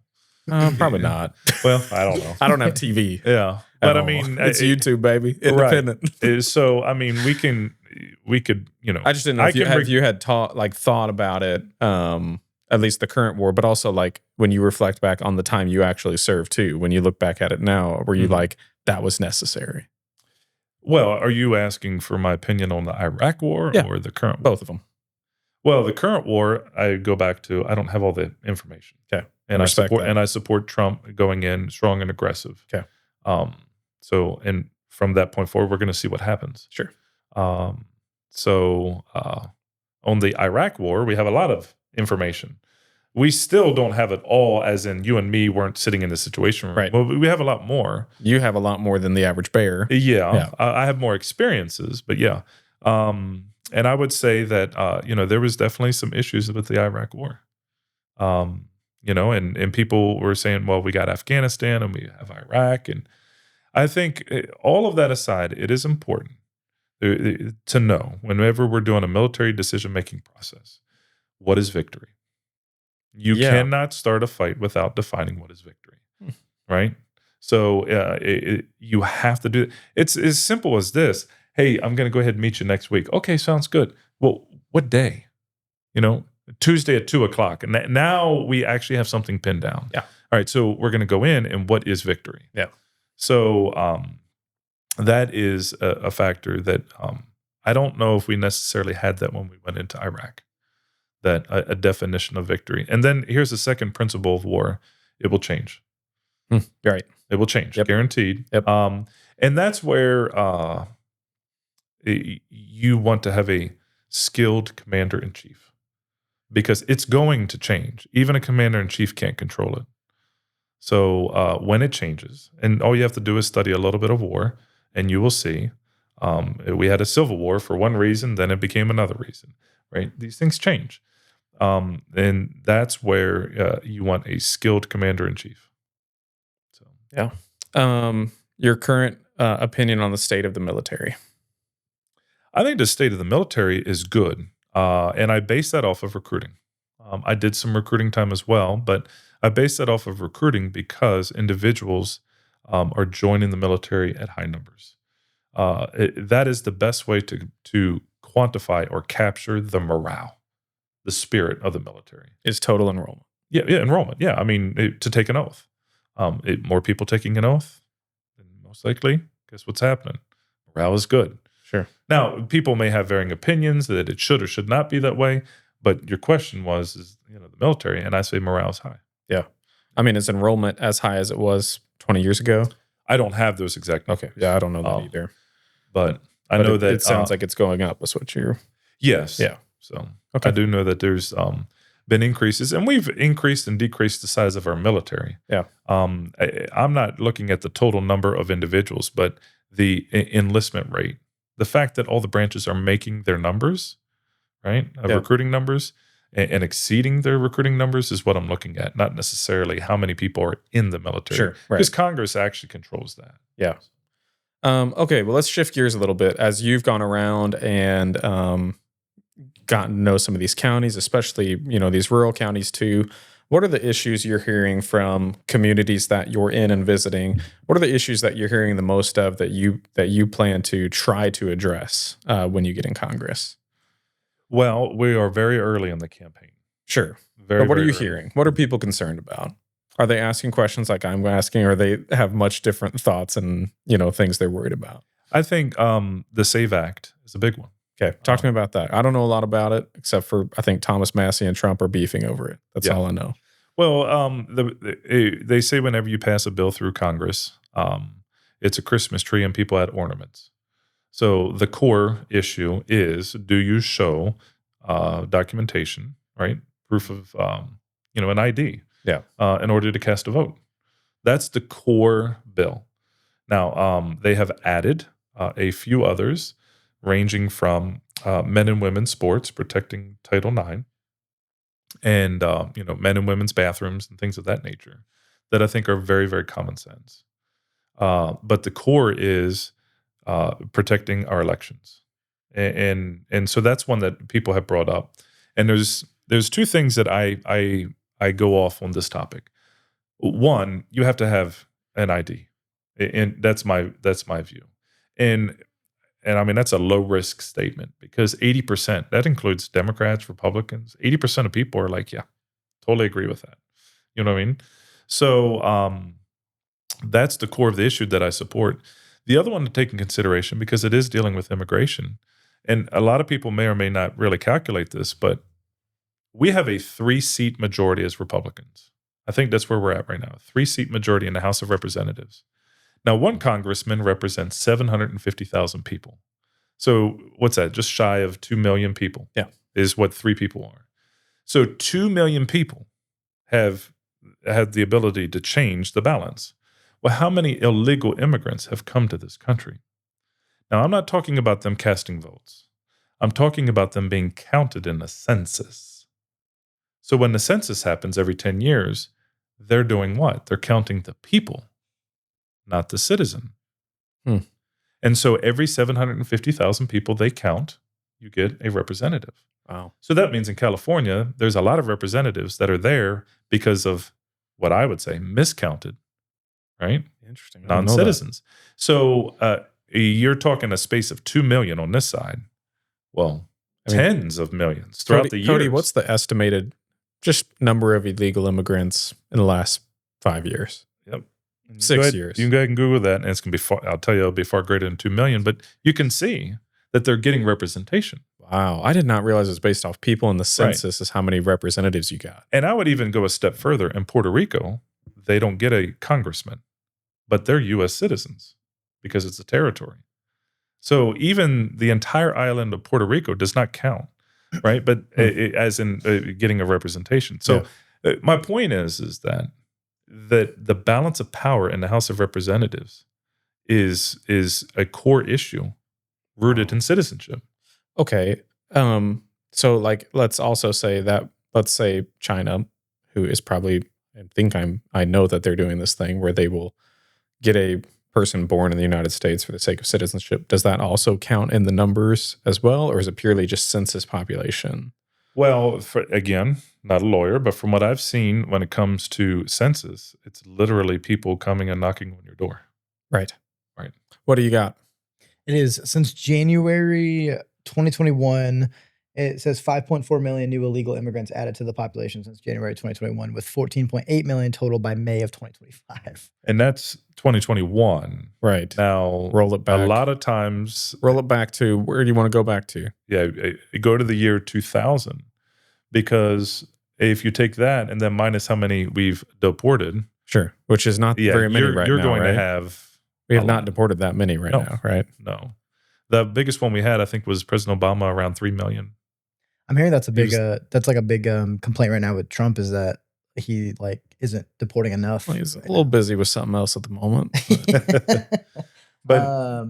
Probably not. Well, I don't know. I don't have TV. Yeah. But I mean, it's YouTube, baby. Independent. So, I mean, we could, you know. I just didn't know if you had thought about it, at least the current war, but also like when you reflect back on the time you actually served too, when you look back at it now, were you like, that was necessary? Well, are you asking for my opinion on the Iraq war or the current war? Both of them. Well, the current war, I go back to, I don't have all the information. Okay. And I I support Trump going in strong and aggressive. Okay. So, and from that point forward, we're going to see what happens. Sure. So on the Iraq war, we have a lot of information. We still don't have it all, as in you and me weren't sitting in the situation room. Right. Well, we have a lot more. You have a lot more than the average bear. Yeah. I have more experiences, but yeah. And I would say that, you know, there was definitely some issues with the Iraq war. You know, and people were saying, well, we got Afghanistan and we have Iraq. And I think all of that aside, it is important to know whenever we're doing a military decision-making process, what is victory? You cannot start a fight without defining what is victory, right? So you have to do it. It's as simple as this. Hey, I'm going to go ahead and meet you next week. Okay, sounds good. Well, what day? You know, Tuesday at 2:00. And now we actually have something pinned down. Yeah. All right, so we're going to go in, and what is victory? Yeah. So that is a factor that I don't know if we necessarily had that when we went into Iraq, that a definition of victory. And then here's the second principle of war. It will change. Right. It will change, Yep. guaranteed. Yep. And that's where you want to have a skilled commander-in-chief, because it's going to change. Even a commander-in-chief can't control it. So when it changes, and all you have to do is study a little bit of war, and you will see we had a civil war for one reason, then it became another reason, right? These things change. And that's where you want a skilled commander-in-chief. So Yeah. Your current opinion on the state of the military? I think the state of the military is good. And I base that off of recruiting. I did some recruiting time as well, but I base that off of recruiting because individuals are joining the military at high numbers. That is the best way to quantify or capture the morale, the spirit of the military. Is total enrollment. Yeah, enrollment. Yeah, I mean, to take an oath. More people taking an oath, then most likely, guess what's happening? Morale is good. Sure. Now, people may have varying opinions that it should or should not be that way, but your question is the military, and I say morale is high. Yeah. I mean, is enrollment as high as it was 20 years ago? I don't have those exact numbers. Okay. Yeah, I don't know that either. But I know that it sounds like it's going up. That's what you're. Yes. Yeah. So Okay. I do know that there's been increases, and we've increased and decreased the size of our military. Yeah. I'm not looking at the total number of individuals, but the enlistment rate. The fact that all the branches are making their numbers, right, of recruiting numbers and exceeding their recruiting numbers is what I'm looking at, not necessarily how many people are in the military. Sure, right. Because Congress actually controls that. Yeah. Okay, well, let's shift gears a little bit. As you've gone around and gotten to know some of these counties, especially these rural counties too. What are the issues you're hearing from communities that you're in and visiting? What are the issues that you're hearing the most of that you plan to try to address when you get in Congress? Well, we are very early in the campaign. Sure, Very, but what are very you early. hearing? What are people concerned about? Are they asking questions like I'm asking, or they have much different thoughts and things they're worried about? I think the SAVE Act is a big one. Okay, talk to me about that. I don't know a lot about it, except for I think Thomas Massey and Trump are beefing over it. That's all I know. Well, they say whenever you pass a bill through Congress, it's a Christmas tree and people add ornaments. So the core issue is, do you show documentation, right? Proof of, an ID in order to cast a vote. That's the core bill. Now, they have added a few others, ranging from men and women's sports, protecting Title IX, and men and women's bathrooms and things of that nature, that I think are very, very common sense. But the core is protecting our elections, and so that's one that people have brought up. And there's two things that I go off on this topic. One, you have to have an ID, and that's my view. And I mean, that's a low risk statement because 80%, that includes Democrats, Republicans, 80% of people are like, yeah, totally agree with that. You know what I mean? So that's the core of the issue that I support. The other one to take in consideration, because it is dealing with immigration, and a lot of people may or may not really calculate this, but we have a 3-seat majority as Republicans. I think that's where we're at right now, a 3-seat majority in the House of Representatives. Now, one congressman represents 750,000 people. So what's that? Just shy of 2 million people is what 3 people are. So 2 million people have had the ability to change the balance. Well, how many illegal immigrants have come to this country? Now, I'm not talking about them casting votes. I'm talking about them being counted in a census. So when the census happens every 10 years, they're doing what? They're counting the people, not the citizen. And so every 750,000 people they count, you get a representative. Wow. So that means in California, there's a lot of representatives that are there because of what I would say miscounted, right? Interesting. Non-citizens. So you're talking a space of 2 million on this side. Well, tens of millions throughout the years. Cody, what's the estimated just number of illegal immigrants in the last 5 years? Yep. 6 years. You can go ahead and Google that, and it's going to be far, I'll tell you, it'll be far greater than 2 million, but you can see that they're getting representation. Wow. I did not realize it's based off people in the census is how many representatives you got. And I would even go a step further. In Puerto Rico, they don't get a congressman, but they're U.S. citizens because it's a territory. So even the entire island of Puerto Rico does not count, right? But as in getting a representation. So my point is that the balance of power in the House of Representatives is a core issue rooted in citizenship. Okay. So like, let's also say that, let's say China, who is probably, I know that they're doing this thing where they will get a person born in the United States for the sake of citizenship. Does that also count in the numbers as well? Or is it purely just census population? Well, again, not a lawyer, but from what I've seen when it comes to census, it's literally people coming and knocking on your door. Right. Right. What do you got? It is since January 2021. It says 5.4 million new illegal immigrants added to the population since January 2021, with 14.8 million total by May of 2025. And that's 2021. Right. Now, roll it back. A lot of times. Roll it back to, where do you want to go back to? Yeah, go to the year 2000. Because if you take that and then minus how many we've deported. Sure. Which is not very many right now, You're going right? to have. We have not deported that many now, right? No. The biggest one we had, I think, was President Obama, around 3 million. I'm hearing that's a big complaint right now with Trump, is that he isn't deporting enough. Well, he's a little busy with something else at the moment. But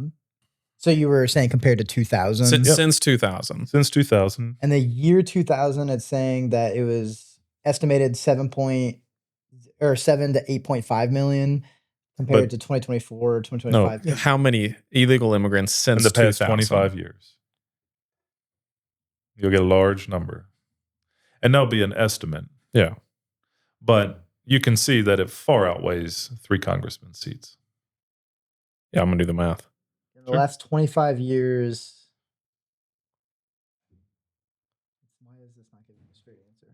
so you were saying compared to 2000? Since 2000. Since 2000. And the year 2000, it's saying that it was estimated 7 to 8.5 million compared to 2024 or No, 2025. how many illegal immigrants since in the past 2000? 25 years. You'll get a large number. And there'll be an estimate. Yeah. But you can see that it far outweighs 3 congressman seats. Yeah, I'm going to do the math. In the last 25 years, why is this not giving me a straight answer?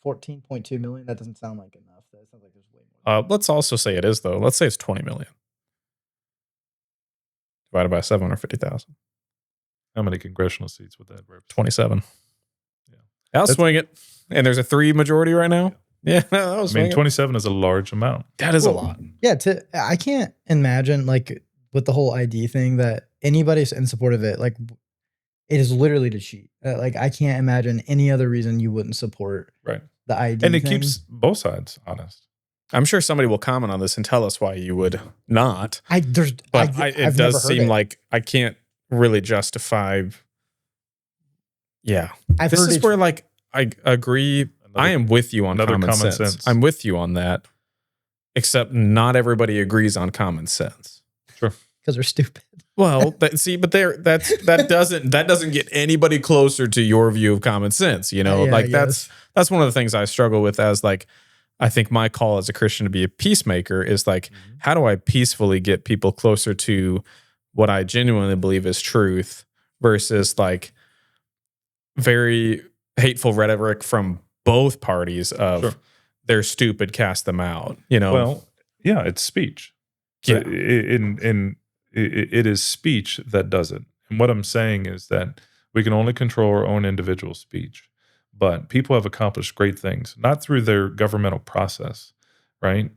14.2 million? That doesn't sound like enough. That sounds like there's way more. Let's also say it is, though. Let's say it's 20 million. Divided by 750,000. How many congressional seats would that represent? 27. Yeah. I'll swing it. And there's a 3 majority right now? Yeah, I'll swing it. 27 is a large amount. That is a lot. Yeah, I can't imagine, like, with the whole ID thing, that anybody's in support of it. Like, it is literally to cheat. Like, I can't imagine any other reason you wouldn't support the ID And it thing. keeps both sides honest. I'm sure somebody will comment on this and tell us why you would not. I've It never does heard seem it. like I can't really justify. Yeah. I've This heard is it- where, like, I agree. I am with you on another common common sense. sense. I'm with you on that. Except not everybody agrees on common sense. Sure. because they're stupid. Well, that doesn't get anybody closer to your view of common sense. You know, Yeah, like I that's one of the things I struggle with as, like, I think my call as a Christian to be a peacemaker is, like, how do I peacefully get people closer to what I genuinely believe is truth versus, like, very hateful rhetoric from both parties of Sure. they're stupid, cast them out. You know, Well, yeah, it's speech. Yeah. It is speech that does it. And what I'm saying is that we can only control our own individual speech. But people have accomplished great things, not through their governmental process, right?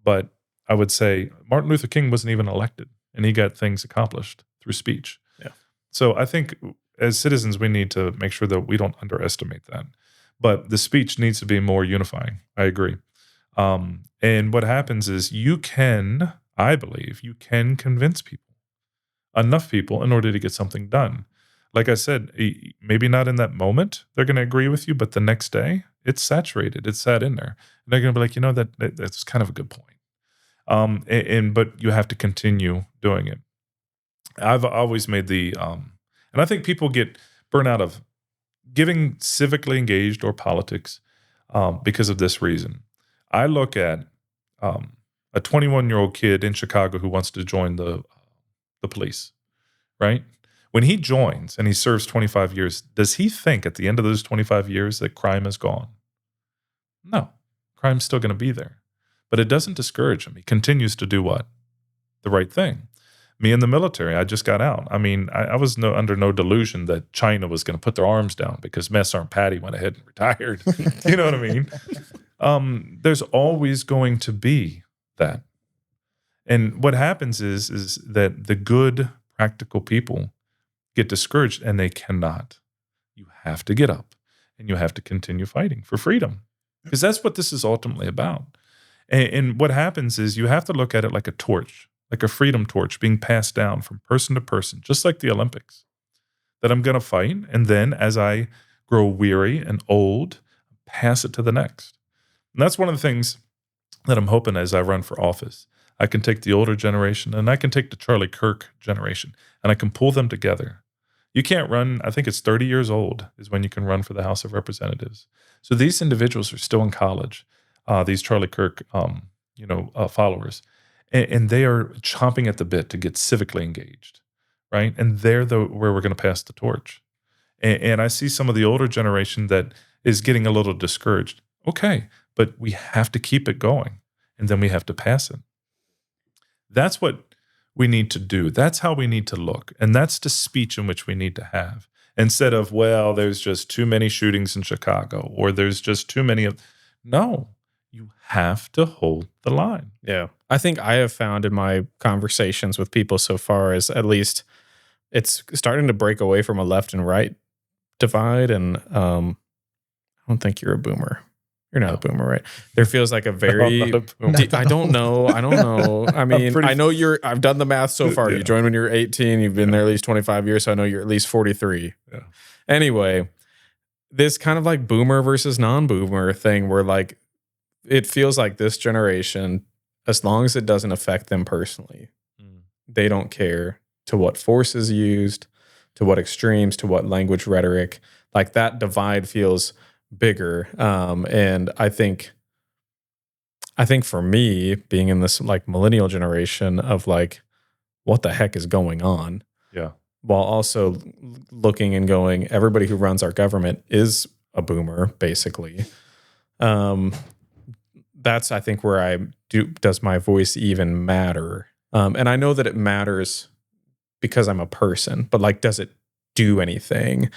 But I would say Martin Luther King wasn't even elected, and he got things accomplished through speech. Yeah. So I think as citizens, we need to make sure that we don't underestimate that. But the speech needs to be more unifying. I agree. And what happens is I believe you can convince people, enough people, in order to get something done. Like I said, maybe not in that moment they're going to agree with you, but the next day it's saturated, it's sat in there, and they're going to be like, you know, that's kind of a good point. But you have to continue doing it. I've always made and I think people get burnt out of giving civically engaged or politics because of this reason. I look at a 21-year-old kid in Chicago who wants to join the police, right? When he joins and he serves 25 years, does he think at the end of those 25 years that crime is gone? No, crime's still going to be there. But it doesn't discourage him. He continues to do what? The right thing. Me in the military, I just got out. I mean, I was under no delusion that China was going to put their arms down because Mess Sergeant Patty went ahead and retired. You know what I mean? There's always going to be that. And what happens is that the good, practical people get discouraged, and they cannot. You have to get up, and you have to continue fighting for freedom, because that's what this is ultimately about. And what happens is you have to look at it like a torch, like a freedom torch being passed down from person to person, just like the Olympics, that I'm going to fight. And then as I grow weary and old, pass it to the next. And that's one of the things that I'm hoping as I run for office. I can take the older generation and I can take the Charlie Kirk generation, and I can pull them together. You can't run, I think it's 30 years old is when you can run for the House of Representatives. So these individuals are still in college, these Charlie Kirk followers, and they are chomping at the bit to get civically engaged, right? And they're where we're going to pass the torch. And I see some of the older generation that is getting a little discouraged. Okay, but we have to keep it going, and then we have to pass it. That's what we need to do. That's how we need to look. And that's the speech in which we need to have. Instead of, well, there's just too many shootings in Chicago, or there's just too many of... No, you have to hold the line. Yeah. I think I have found in my conversations with people so far is at least it's starting to break away from a left and right divide. And I don't think you're a boomer. You're not a boomer, right? There feels like a very... I'm not a boomer. I don't know. I mean, I know I've done the math so far. Yeah. You joined when you were 18. You've been there at least 25 years. So I know you're at least 43. Yeah. Anyway, this kind of like boomer versus non-boomer thing where, like, it feels like this generation as long as it doesn't affect them personally, Mm. they don't care to what force is used, to what extremes, to what language rhetoric. Like that divide feels bigger. And I think for me, being in this like millennial generation of like, what the heck is going on? Yeah. While also looking and going, everybody who runs our government is a boomer, basically. That's, I think, where does my voice even matter? And I know that it matters because I'm a person, but like, does it do anything?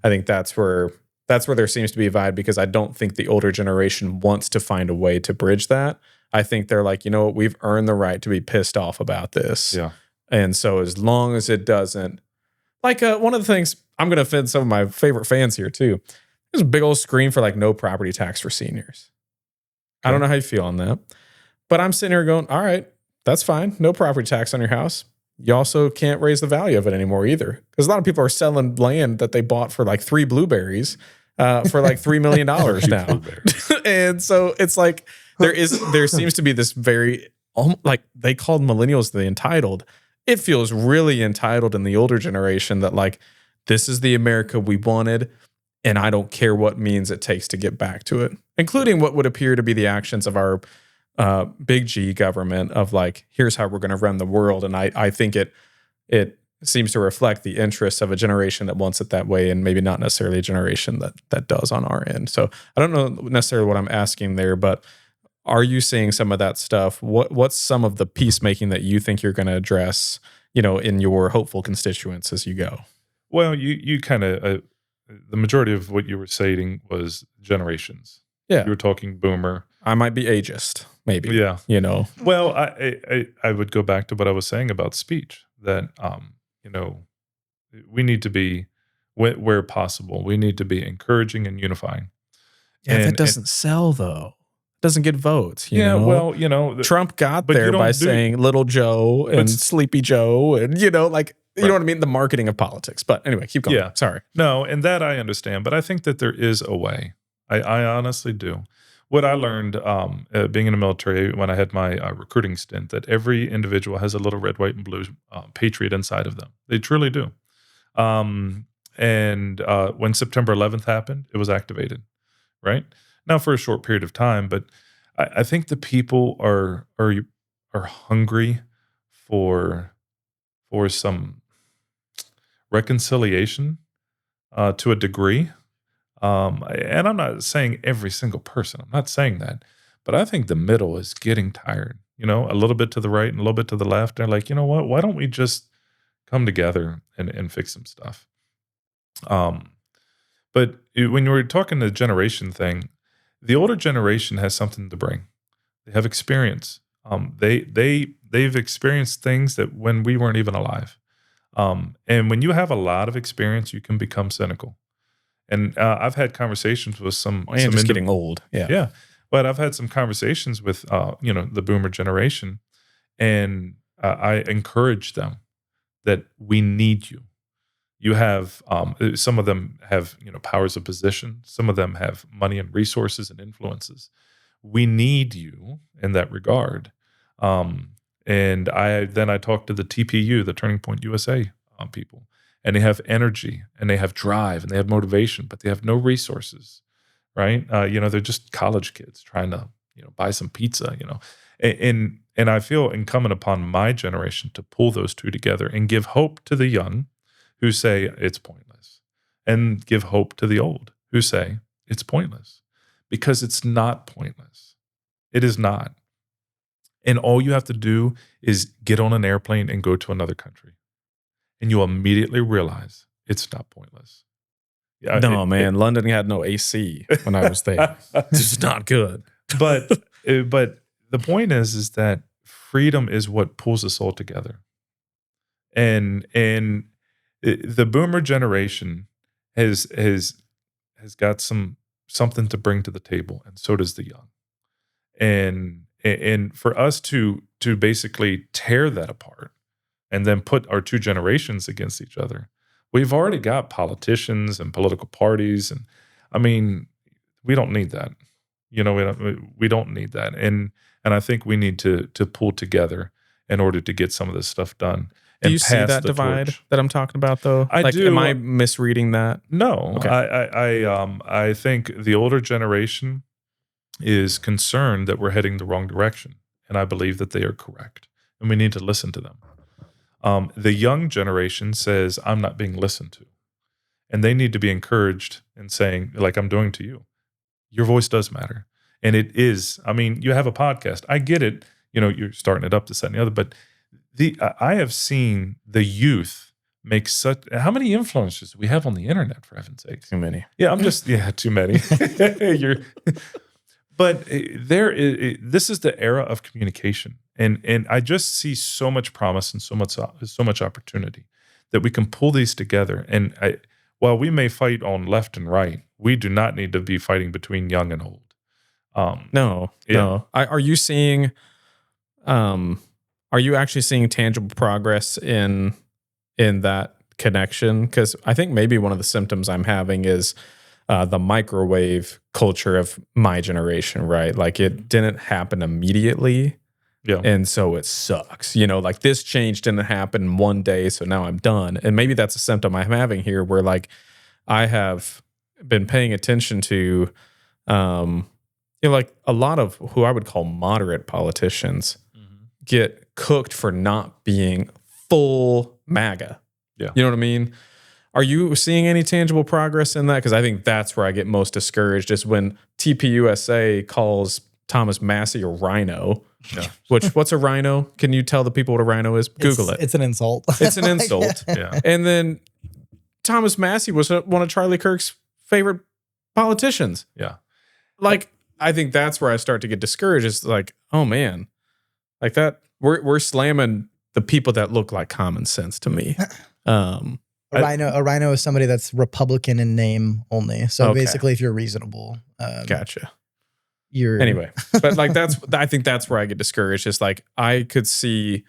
I think that's where there seems to be a vibe, because I don't think the older generation wants to find a way to bridge that. I think they're like, you know what, we've earned the right to be pissed off about this. Yeah. And so as long as it doesn't, like one of the things, I'm going to offend some of my favorite fans here too. There's a big old screen for like no property tax for seniors. I don't know how you feel on that, but I'm sitting here going, all right, that's fine. No property tax on your house. You also can't raise the value of it anymore either. Because a lot of people are selling land that they bought for like 3 blueberries for like $3 million now. And so it's like, there seems to be this very, like they called millennials the entitled. It feels really entitled in the older generation that like, this is the America we wanted, and I don't care what means it takes to get back to it, including what would appear to be the actions of our big G government of like, here's how we're going to run the world. And I think it seems to reflect the interests of a generation that wants it that way, and maybe not necessarily a generation that does on our end. So I don't know necessarily what I'm asking there, but are you seeing some of that stuff? What's some of the peacemaking that you think you're going to address, in your hopeful constituents as you go? Well, you kind of, the majority of what you were stating was generations. Yeah. You were talking boomer. I might be ageist, maybe. Yeah. Well, I would go back to what I was saying about speech, that, we need to be, where possible, we need to be encouraging and unifying. Yeah, that doesn't sell though. Doesn't get votes. You know? Well, Trump got there by saying Little Joe and Sleepy Joe, and you know what I mean? The marketing of politics. But anyway, keep going. Yeah. Sorry. No, and that I understand, but I think that there is a way. I honestly do. What I learned being in the military when I had my recruiting stint, that every individual has a little red, white, and blue patriot inside of them. They truly do. And when September 11th happened, it was activated, right? Now for a short period of time, but I think the people are hungry for some reconciliation to a degree. And I'm not saying every single person. I'm not saying that. But I think the middle is getting tired. A little bit to the right and a little bit to the left. They're like, you know what? Why don't we just come together and fix some stuff? But when you were talking the generation thing, the older generation has something to bring. They have experience. They've experienced things that when we weren't even alive. And when you have a lot of experience, you can become cynical. And I've had conversations with some just getting old. Yeah. Yeah. But I've had some conversations with, the boomer generation, and I encourage them that we need you. You have, some of them have, powers of position. Some of them have money and resources and influences. We need you in that regard. And I talked to the TPU, the Turning Point USA people, and they have energy and they have drive and they have motivation, but they have no resources, right? They're just college kids trying to, buy some pizza, and I feel incumbent upon my generation to pull those two together and give hope to the young who say it's pointless, and give hope to the old who say it's pointless, because it's not pointless. It is not. And all you have to do is get on an airplane and go to another country, and you'll immediately realize it's not pointless. Yeah, London had no AC when I was there. It's not good. But the point is that freedom is what pulls us all together. And the boomer generation has got something to bring to the table, and so does the young. And for us to basically tear that apart and then put our two generations against each other, we've already got politicians and political parties, and I mean, we don't need that. You know, we don't need that. And I think we need to pull together in order to get some of this stuff done. Do and you see pass that the divide torch. that I'm talking about, though? I do. Am I misreading that? No, Okay. I think the older generation is concerned that we're heading the wrong direction, and I believe that they are correct, and we need to listen to them. The young generation says, I'm not being listened to, and they need to be encouraged in saying, like I'm doing to you, your voice does matter. And it is, I mean, you have a podcast. I get it. You know, you're starting it up, this, that, and the other, but I have seen the youth make such, how many influencers do we have on the internet, for heaven's sake? Too many. Yeah, too many. But this is the era of communication, and I just see so much promise and so much opportunity that we can pull these together. And while we may fight on left and right, we do not need to be fighting between young and old. No. Are you seeing? Are you actually seeing tangible progress in that connection? Because I think maybe one of the symptoms I'm having is the microwave culture of my generation, right? Like it didn't happen immediately. Yeah. And so it sucks. You know, like this change didn't happen one day, so now I'm done. And maybe that's a symptom I'm having here where like I have been paying attention to like a lot of who I would call moderate politicians get cooked for not being full MAGA. Yeah. You know what I mean? Are you seeing any tangible progress in that? Because I think that's where I get most discouraged is when TPUSA calls Thomas Massey a rhino. Yeah. What's a rhino? Can you tell the people what a rhino is? Google it. It's an insult. It's an insult. Yeah. And then Thomas Massey was one of Charlie Kirk's favorite politicians. Yeah. Like, I think that's where I start to get discouraged. It's like, oh man, like that we're slamming the people that look like common sense to me. A rhino is somebody that's Republican in name only. So Okay. basically, if you're reasonable, Gotcha. you're Anyway, but like I think that's where I get discouraged. It's like I could see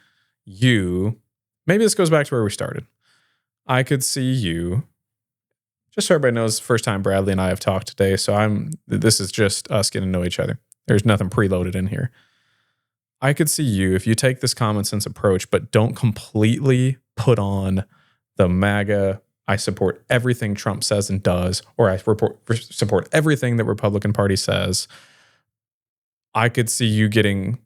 you. Maybe this goes back to where we started. I could see you. Just so everybody knows, first time Bradley and I have talked today. So this is just us getting to know each other. There's nothing preloaded in here. I could see you if you take this common sense approach, but don't completely put on the MAGA, I support everything Trump says and does, or I support everything that Republican Party says. I could see you getting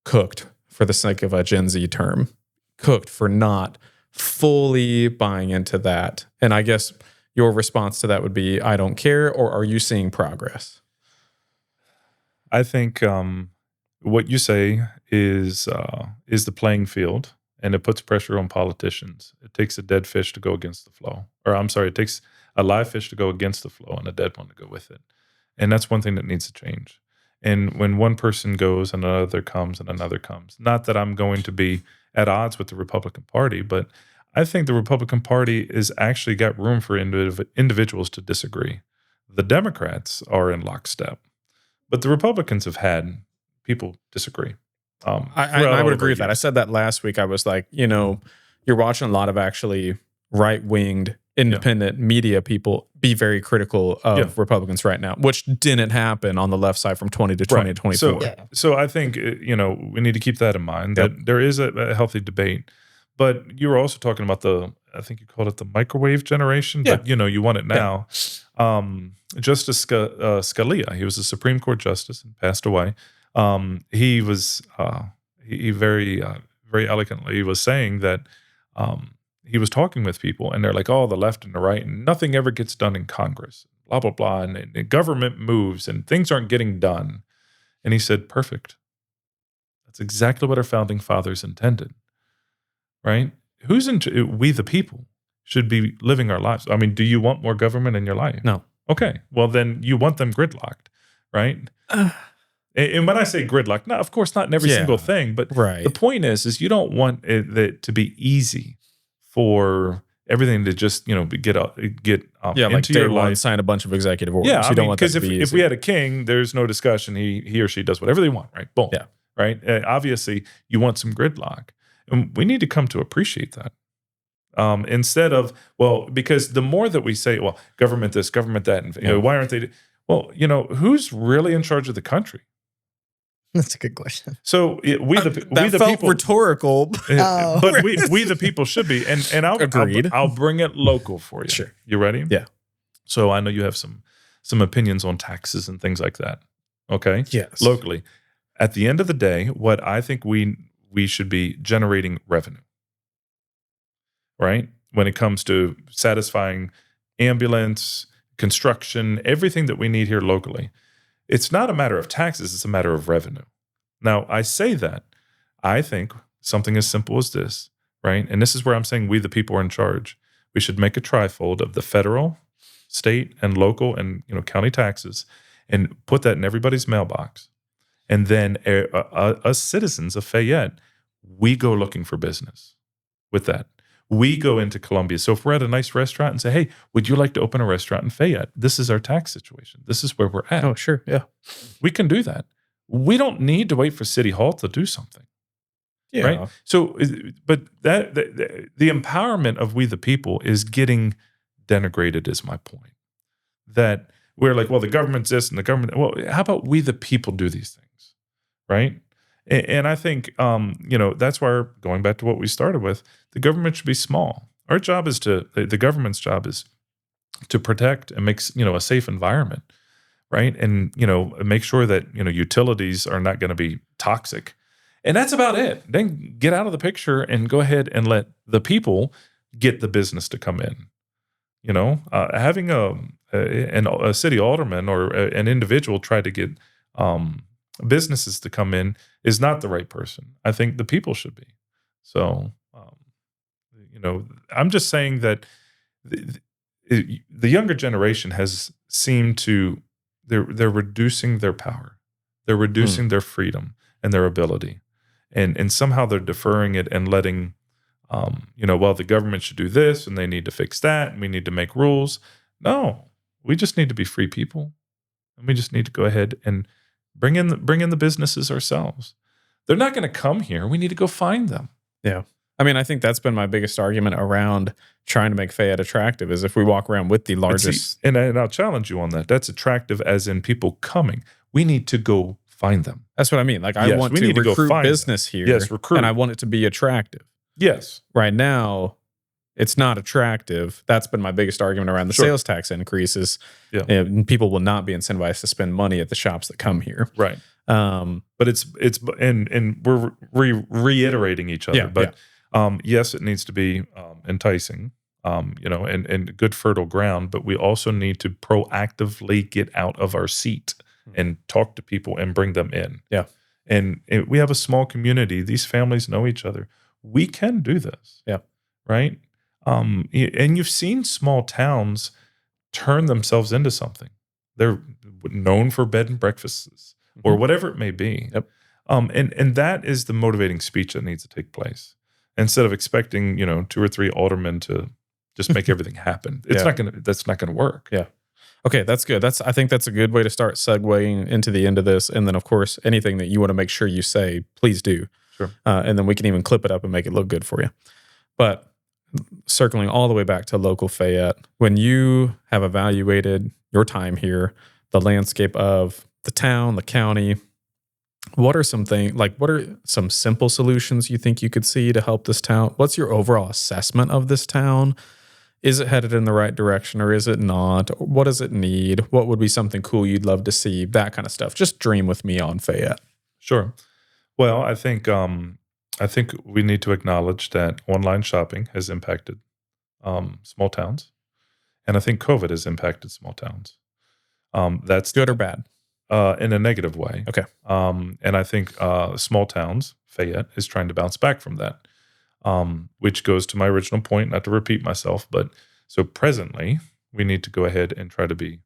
cooked, for the sake of a Gen Z term, cooked for not fully buying into that. And I guess your response to that would be, I don't care, or are you seeing progress? I think what you say is the playing field, and it puts pressure on politicians. It takes a dead fish to go against the flow. Or I'm sorry, it takes a live fish to go against the flow and a dead one to go with it. And that's one thing that needs to change. And when one person goes and another comes and another comes, not that I'm going to be at odds with the Republican Party, but I think the Republican Party has actually got room for individuals to disagree. The Democrats are in lockstep, but the Republicans have had people disagree. I would agree with that. I said that last week. I was like, you're watching a lot of actually right-winged, independent media people be very critical of Republicans right now, which didn't happen on the left side from 20 to 20 to 24. So I think, we need to keep that in mind, that there is a healthy debate. But you were also talking about I think you called it the microwave generation, but you want it now. Justice Scalia, he was a Supreme Court justice and passed away. He was he very eloquently was saying that he was talking with people, and they're like, "Oh, the left and the right, and nothing ever gets done in Congress, blah blah blah, and government moves, and things aren't getting done." And he said, "Perfect. That's exactly what our founding fathers intended, right? We the people should be living our lives. I mean, do you want more government in your life? No. Okay, well then you want them gridlocked, right?" And when I say gridlock, of course not in every single thing, but the point is you don't want it to be easy for everything to just get like into your life. Sign a bunch of executive orders. Yeah, you don't want that to be if easy. we had a king, there's no discussion. He or she does whatever they want, right? Boom. Yeah. Right. Obviously, you want some gridlock, and we need to come to appreciate that. Instead of because the more that we say, well, government this, government that, and why aren't they? Well, who's really in charge of the country? That's a good question. So we the felt people, rhetorical. Oh. but we the people should be. And Agreed. I'll bring it local for you. Sure. You ready? Yeah. So I know you have some opinions on taxes and things like that. Okay. Yes. Locally, at the end of the day, what I think we should be generating revenue. Right? When it comes to satisfying ambulance, construction, everything that we need here locally. It's not a matter of taxes, it's a matter of revenue. Now, I say that. I think something as simple as this, right? And this is where I'm saying we the people are in charge. We should make a trifold of the federal, state, and local and county taxes and put that in everybody's mailbox. And then us citizens of Fayette, we go looking for business with that. We go into Columbia. So if we're at a nice restaurant and say, hey, would you like to open a restaurant in Fayette? This is our tax situation. This is where we're at. Oh, sure. Yeah. We can do that. We don't need to wait for City Hall to do something. Yeah. Right? So, but the empowerment of we the people is getting denigrated is my point. That we're like, well, the government's this and the government. Well, how about we the people do these things? Right? And I think, that's why, going back to what we started with, the government should be small. Our job is the government's job is to protect and make, a safe environment, right? And, make sure that, utilities are not going to be toxic. And that's about it. Then get out of the picture and go ahead and let the people get the business to come in. Having a city alderman or an individual try to get businesses to come in is not the right person. I think the people should be. So, I'm just saying that the younger generation has seemed to they're reducing their power, they're reducing their freedom and their ability, and somehow they're deferring it and letting, well, the government should do this and they need to fix that and we need to make rules. No, we just need to be free people, and we just need to go ahead and bring in the businesses ourselves. They're not going to come here. We need to go find them. Yeah. I mean, I think that's been my biggest argument around trying to make Fayette attractive is if we walk around with the largest. And I'll challenge you on that. That's attractive as in people coming. We need to go find them. That's what I mean. Like, I want to recruit business here. Yes, recruit. And I want it to be attractive. Yes. Right now, it's not attractive. That's been my biggest argument around the sales tax increases. Yeah. And people will not be incentivized to spend money at the shops that come here. Right. But it's we're reiterating each other. Yeah, but yes, it needs to be enticing, and good fertile ground. But we also need to proactively get out of our seat and talk to people and bring them in. Yeah. And we have a small community. These families know each other. We can do this. Yeah. Right. And you've seen small towns turn themselves into something. They're known for bed and breakfasts or whatever it may be. Yep. And that is the motivating speech that needs to take place. Instead of expecting, 2 or 3 aldermen to just make everything happen. That's not gonna work. Yeah. Okay, that's good. I think that's a good way to start segueing into the end of this. And then, of course, anything that you want to make sure you say, please do. Sure. And then we can even clip it up and make it look good for you. But circling all the way back to local Fayette, when you have evaluated your time here, the landscape of the town, the county, what are some simple solutions you think you could see to help this town? What's your overall assessment of this town? Is it headed in the right direction or is it not? What does it need? What would be something cool you'd love to see? That kind of stuff. Just dream with me on Fayette. Sure. Well, I think we need to acknowledge that online shopping has impacted small towns, and I think COVID has impacted small towns. That's good or bad? In a negative way. Okay. And I think small towns, Fayette, is trying to bounce back from that, which goes to my original point, not to repeat myself, but so presently we need to go ahead and try to be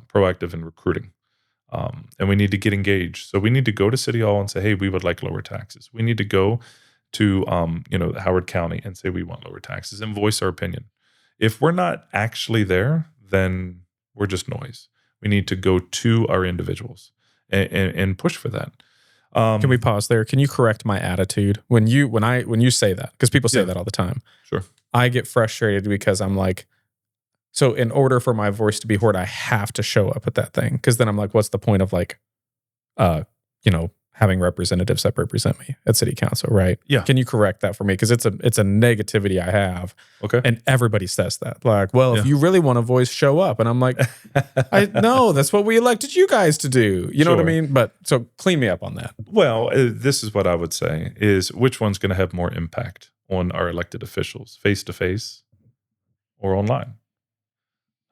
proactive in recruiting. And we need to get engaged. So we need to go to City Hall and say, hey, we would like lower taxes. We need to go to Howard County and say we want lower taxes and voice our opinion. If we're not actually there, then we're just noise. We need to go to our individuals and push for that. Can we pause there? Can you correct my attitude when you say that? Because people say that all the time. Sure. I get frustrated because I'm like, So in order for my voice to be heard, I have to show up at that thing. Because then I'm like, what's the point of like, having representatives that represent me at city council, right? Yeah. Can you correct that for me? Because it's a negativity I have. Okay. And everybody says that. Like, well, if Yeah. you really want a voice, show up. And I'm like, no, that's what we elected you guys to do. You know what I Sure. mean? But so clean me up on that. Well, this is what I would say is which one's going to have more impact on our elected officials, face-to-face or online?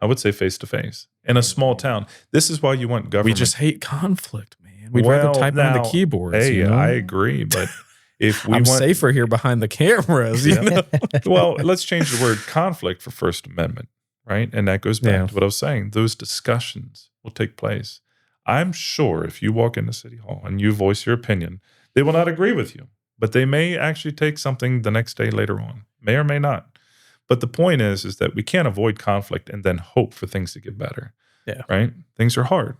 I would say face-to-face. In a small town, this is why you want government. We just hate conflict, man. We'd rather type on the keyboards. Hey, you know? I agree, but if we I'm want safer here behind the cameras. You know? well, let's change the word conflict for First Amendment, right? And that goes back to what I was saying. Those discussions will take place. I'm sure if you walk into City Hall and you voice your opinion, they will not agree with you, but they may actually take something the next day later on, may or may not. But the point is that we can't avoid conflict and then hope for things to get better. Yeah. Right? Things are hard.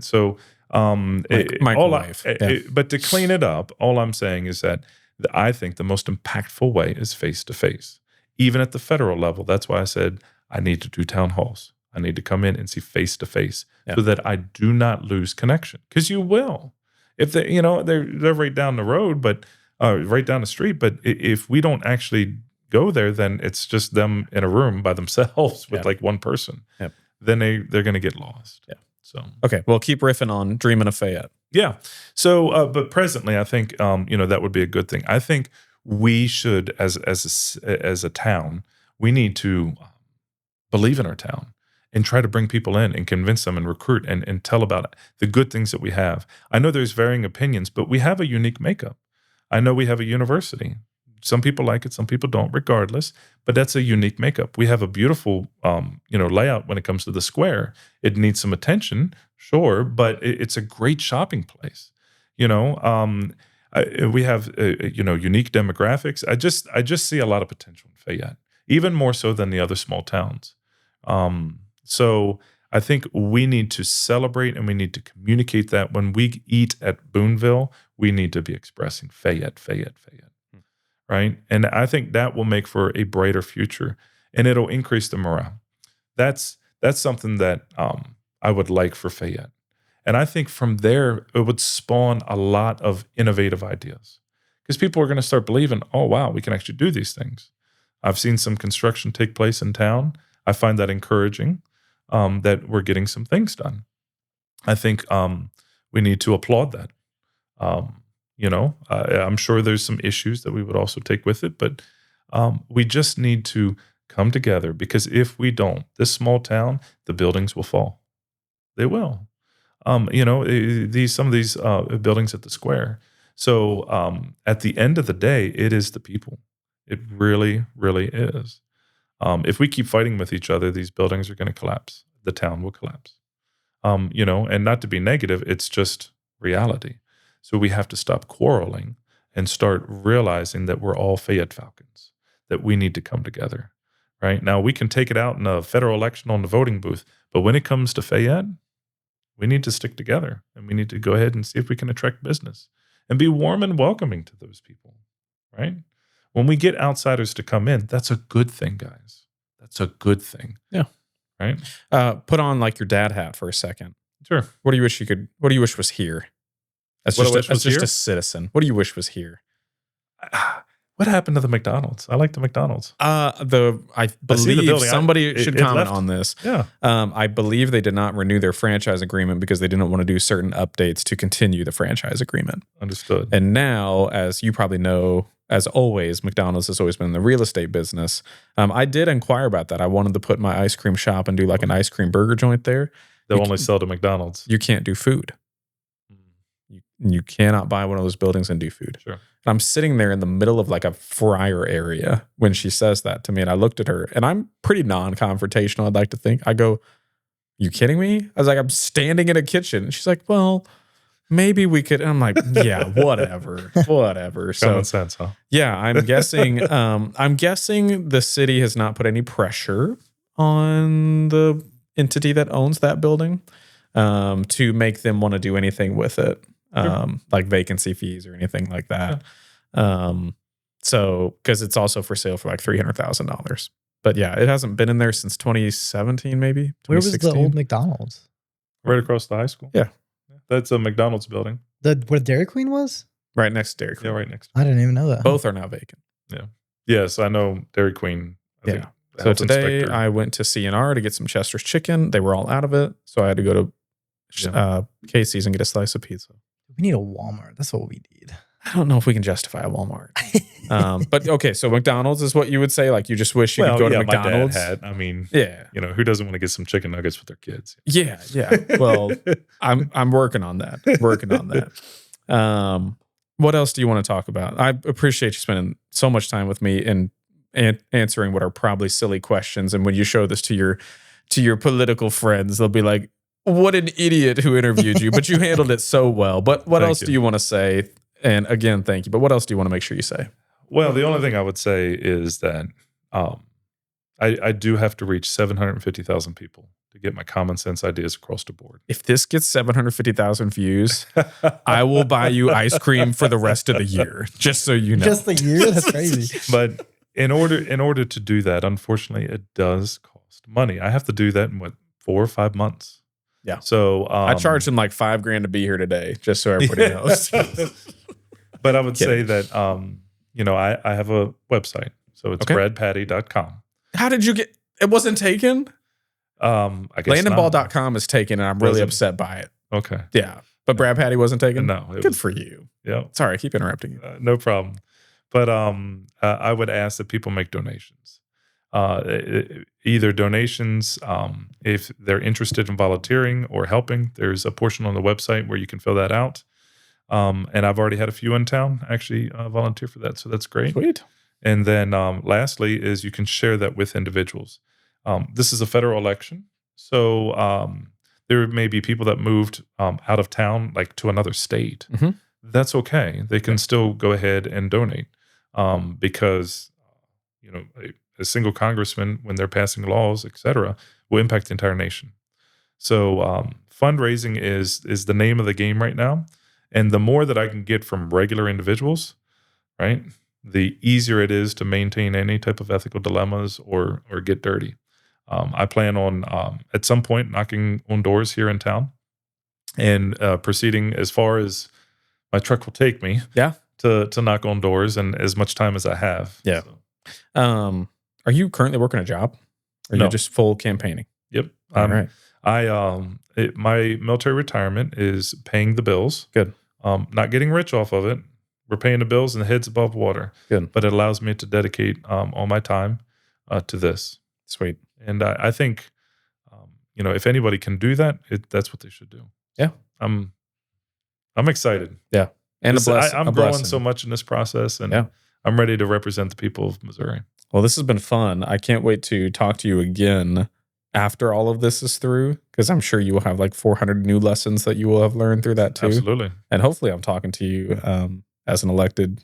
So microwave. But to clean it up, all I'm saying is that I think the most impactful way is face-to-face. Even at the federal level, that's why I said I need to do town halls. I need to come in and see face-to-face so that I do not lose connection. Because you will. If they, they're right down the road, but right down the street. But if we don't actually go there, then it's just them in a room by themselves with like one person. Yep. Then they're going to get lost. Yeah. So okay, well, keep riffing on Dreaming of Fayette. Yeah. So, but presently, I think that would be a good thing. I think we should, as a town, we need to believe in our town and try to bring people in and convince them and recruit and tell about the good things that we have. I know there's varying opinions, but we have a unique makeup. I know we have a university. Some people like it, some people don't, regardless. But that's a unique makeup. We have a beautiful, layout when it comes to the square. It needs some attention, sure, but it's a great shopping place. We have, unique demographics. I just see a lot of potential in Fayette, even more so than the other small towns. So I think we need to celebrate and we need to communicate that when we eat at Boonville, we need to be expressing Fayette. Right? And I think that will make for a brighter future and it'll increase the morale. That's something that I would like for Fayette. And I think from there, it would spawn a lot of innovative ideas because people are going to start believing, oh, wow, we can actually do these things. I've seen some construction take place in town. I find that encouraging that we're getting some things done. I think we need to applaud that. I'm sure there's some issues that we would also take with it, but we just need to come together because if we don't, this small town, the buildings will fall. They will. Some of these buildings at the square. So at the end of the day, it is the people. It really, really is. If we keep fighting with each other, these buildings are going to collapse. The town will collapse. And not to be negative, it's just reality. So we have to stop quarreling and start realizing that we're all Fayette Falcons, that we need to come together, right? Now, we can take it out in a federal election on the voting booth, but when it comes to Fayette, we need to stick together and we need to go ahead and see if we can attract business and be warm and welcoming to those people, right? When we get outsiders to come in, that's a good thing, guys. That's a good thing. Yeah. Right? Put on like your dad hat for a second. Sure. What do you wish was here? As just a citizen. What do you wish was here? What happened to the McDonald's? I like the McDonald's. I believe somebody should comment left. on this. Yeah. I believe they did not renew their franchise agreement because they didn't want to do certain updates to continue the franchise agreement. Understood. And now, as you probably know, as always, McDonald's has always been in the real estate business. I did inquire about that. I wanted to put my ice cream shop and do like an ice cream burger joint there. They'll only sell to McDonald's. You can't do food. You cannot buy one of those buildings and do food. Sure. And I'm sitting there in the middle of like a fryer area when she says that to me. And I looked at her and I'm pretty non-confrontational, I'd like to think. I go, you kidding me? I was like, I'm standing in a kitchen. And she's like, well, maybe we could. And I'm like, yeah, whatever. Common sense, huh? Yeah, I'm guessing the city has not put any pressure on the entity that owns that building to make them want to do anything with it. Like vacancy fees or anything like that. Yeah. So, because it's also for sale for like $300,000. But yeah, it hasn't been in there since 2017, maybe. Where was the 2016. old McDonald's? Right across the high school. Yeah. That's a McDonald's building. Where Dairy Queen was? Right next to Dairy Queen. Yeah, right next. I didn't even know that. Both are now vacant. Yes, I know Dairy Queen. I think the So health today inspector- I went to CNR to get some Chester's chicken. They were all out of it. So I had to go to Casey's and get a slice of pizza. We need a Walmart. That's what we need. I don't know if we can justify a Walmart. But okay, so McDonald's is what you would say? Like you just wish you could go to McDonald's? My dad had. I mean, Yeah. who doesn't want to get some chicken nuggets with their kids? Yeah. Well, I'm working on that. What else do you want to talk about? I appreciate you spending so much time with me and answering what are probably silly questions. And when you show this to your political friends, they'll be like, "What an idiot who interviewed you!" But you handled it so well. But what else do you want to say? And again, thank you. But what else do you want to make sure you say? Well, the only thing I would say is that I do have to reach 750,000 people to get my common sense ideas across the board. If this gets 750,000 views, I will buy you ice cream for the rest of the year. Just so you know. Just a year? That's crazy. But in order to do that, unfortunately, it does cost money. I have to do that in 4 or 5 months. Yeah. So I charged him like $5,000 to be here today, just so everybody knows. But I would say that I have a website, so it's bradpatty.com. How did you get? It wasn't taken. I guess Landonball.com is taken, and I'm really upset by it. Okay. Yeah, but Brad Patty wasn't taken. No. Good for you. Yeah. Sorry, I keep interrupting you. No problem. But I would ask that people make donations. Either donations if they're interested in volunteering or helping. There's a portion on the website where you can fill that out. And I've already had a few in town actually volunteer for that, so that's great. Sweet. And then lastly is you can share that with individuals. This is a federal election, so there may be people that moved out of town, like to another state. Mhm. That's okay. They can still go ahead and donate because a single congressman, when they're passing laws, et cetera, will impact the entire nation. So fundraising is the name of the game right now. And the more that I can get from regular individuals, right, the easier it is to maintain any type of ethical dilemmas or get dirty. I plan on at some point knocking on doors here in town and proceeding as far as my truck will take me. Yeah. To knock on doors and as much time as I have. Yeah. So. Are you currently working a job? Or are No. you just full campaigning? Yep. All right. My military retirement is paying the bills. Good. Not getting rich off of it. We're paying the bills and the head's above water. Good. But it allows me to dedicate all my time to this. Sweet. And I think, if anybody can do that, that's what they should do. Yeah. I'm excited. Yeah. And I'm growing so much in this process, and I'm ready to represent the people of Missouri. Well, this has been fun. I can't wait to talk to you again after all of this is through, because I'm sure you will have like 400 new lessons that you will have learned through that too. Absolutely. And hopefully I'm talking to you as an elected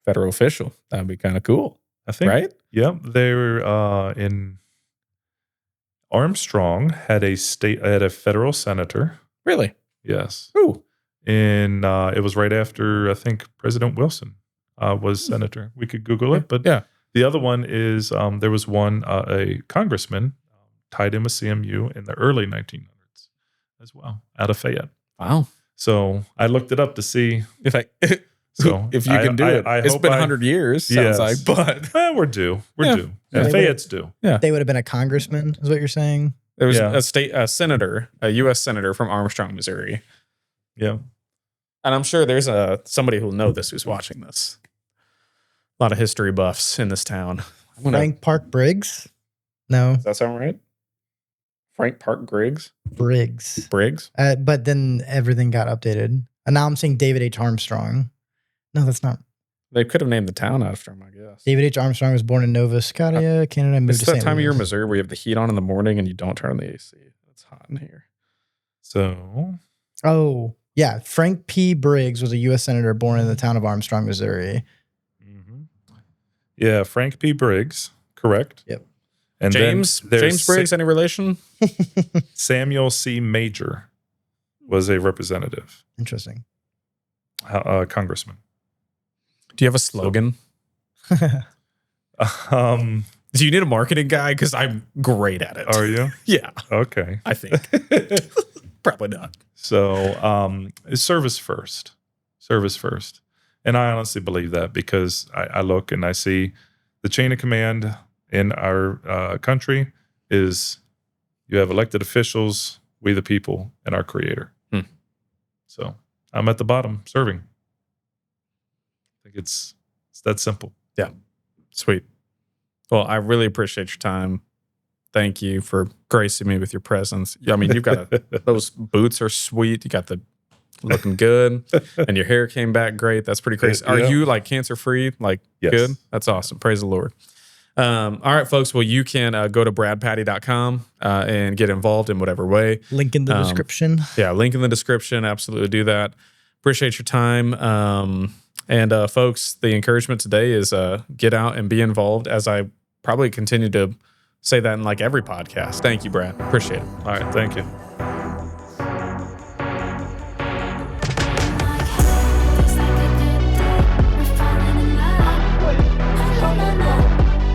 federal official. That would be kind of cool. I think. Right? Yep. They were in Armstrong had a federal senator. Really? Yes. Ooh. And it was right after, I think, President Wilson was senator. We could Google it. But the other one is there was a congressman tied in with CMU in the early 1900s as well, out of Fayette. Wow. So I looked it up to see. If you can do it. It's been 100 years, sounds like, but we're due. We're due. And Fayette's due. Yeah. They would have been a congressman, is what you're saying? There was a senator, a U.S. senator from Armstrong, Missouri. Yeah. And I'm sure there's somebody who'll know this who's watching this. A lot of history buffs in this town. Frank Park Briggs? No. Does that sound right? Frank Park Briggs? Briggs. Briggs? But then everything got updated. And now I'm saying David H. Armstrong. No, that's not. They could have named the town after him, I guess. David H. Armstrong was born in Nova Scotia, Canada. Moved It's to that St. time of year in Louis. Missouri where you have the heat on in the morning and you don't turn on the AC. It's hot in here. So. Oh, yeah. Frank P. Briggs was a U.S. senator born in the town of Armstrong, Missouri. Yeah, Frank P. Briggs, correct. Yep. And James Briggs, any relation? Samuel C. Major was a representative, Interesting. congressman. Do you have a slogan? Do you need a marketing guy? Because I'm great at it. Are you? Yeah, Okay. I think. Probably not. So it's service first. Service first. And I honestly believe that because I look and I see the chain of command in our country is you have elected officials, we the people, and our creator. So I'm at the bottom serving. I think it's that simple. Yeah. Sweet. Well, I really appreciate your time. Thank you for gracing me with your presence. I mean, you've got those boots are sweet. You got the looking good, and your hair came back great. That's pretty crazy. Are you like cancer free? Like Yes. good? That's awesome. Praise the Lord. All right, folks. Well, you can go to bradpatty.com and get involved in whatever way. Link in the description. Yeah, link in the description. Absolutely do that. Appreciate your time. And folks, the encouragement today is get out and be involved, as I probably continue to say that in like every podcast. Thank you, Brad. Appreciate it. All right. Thank you.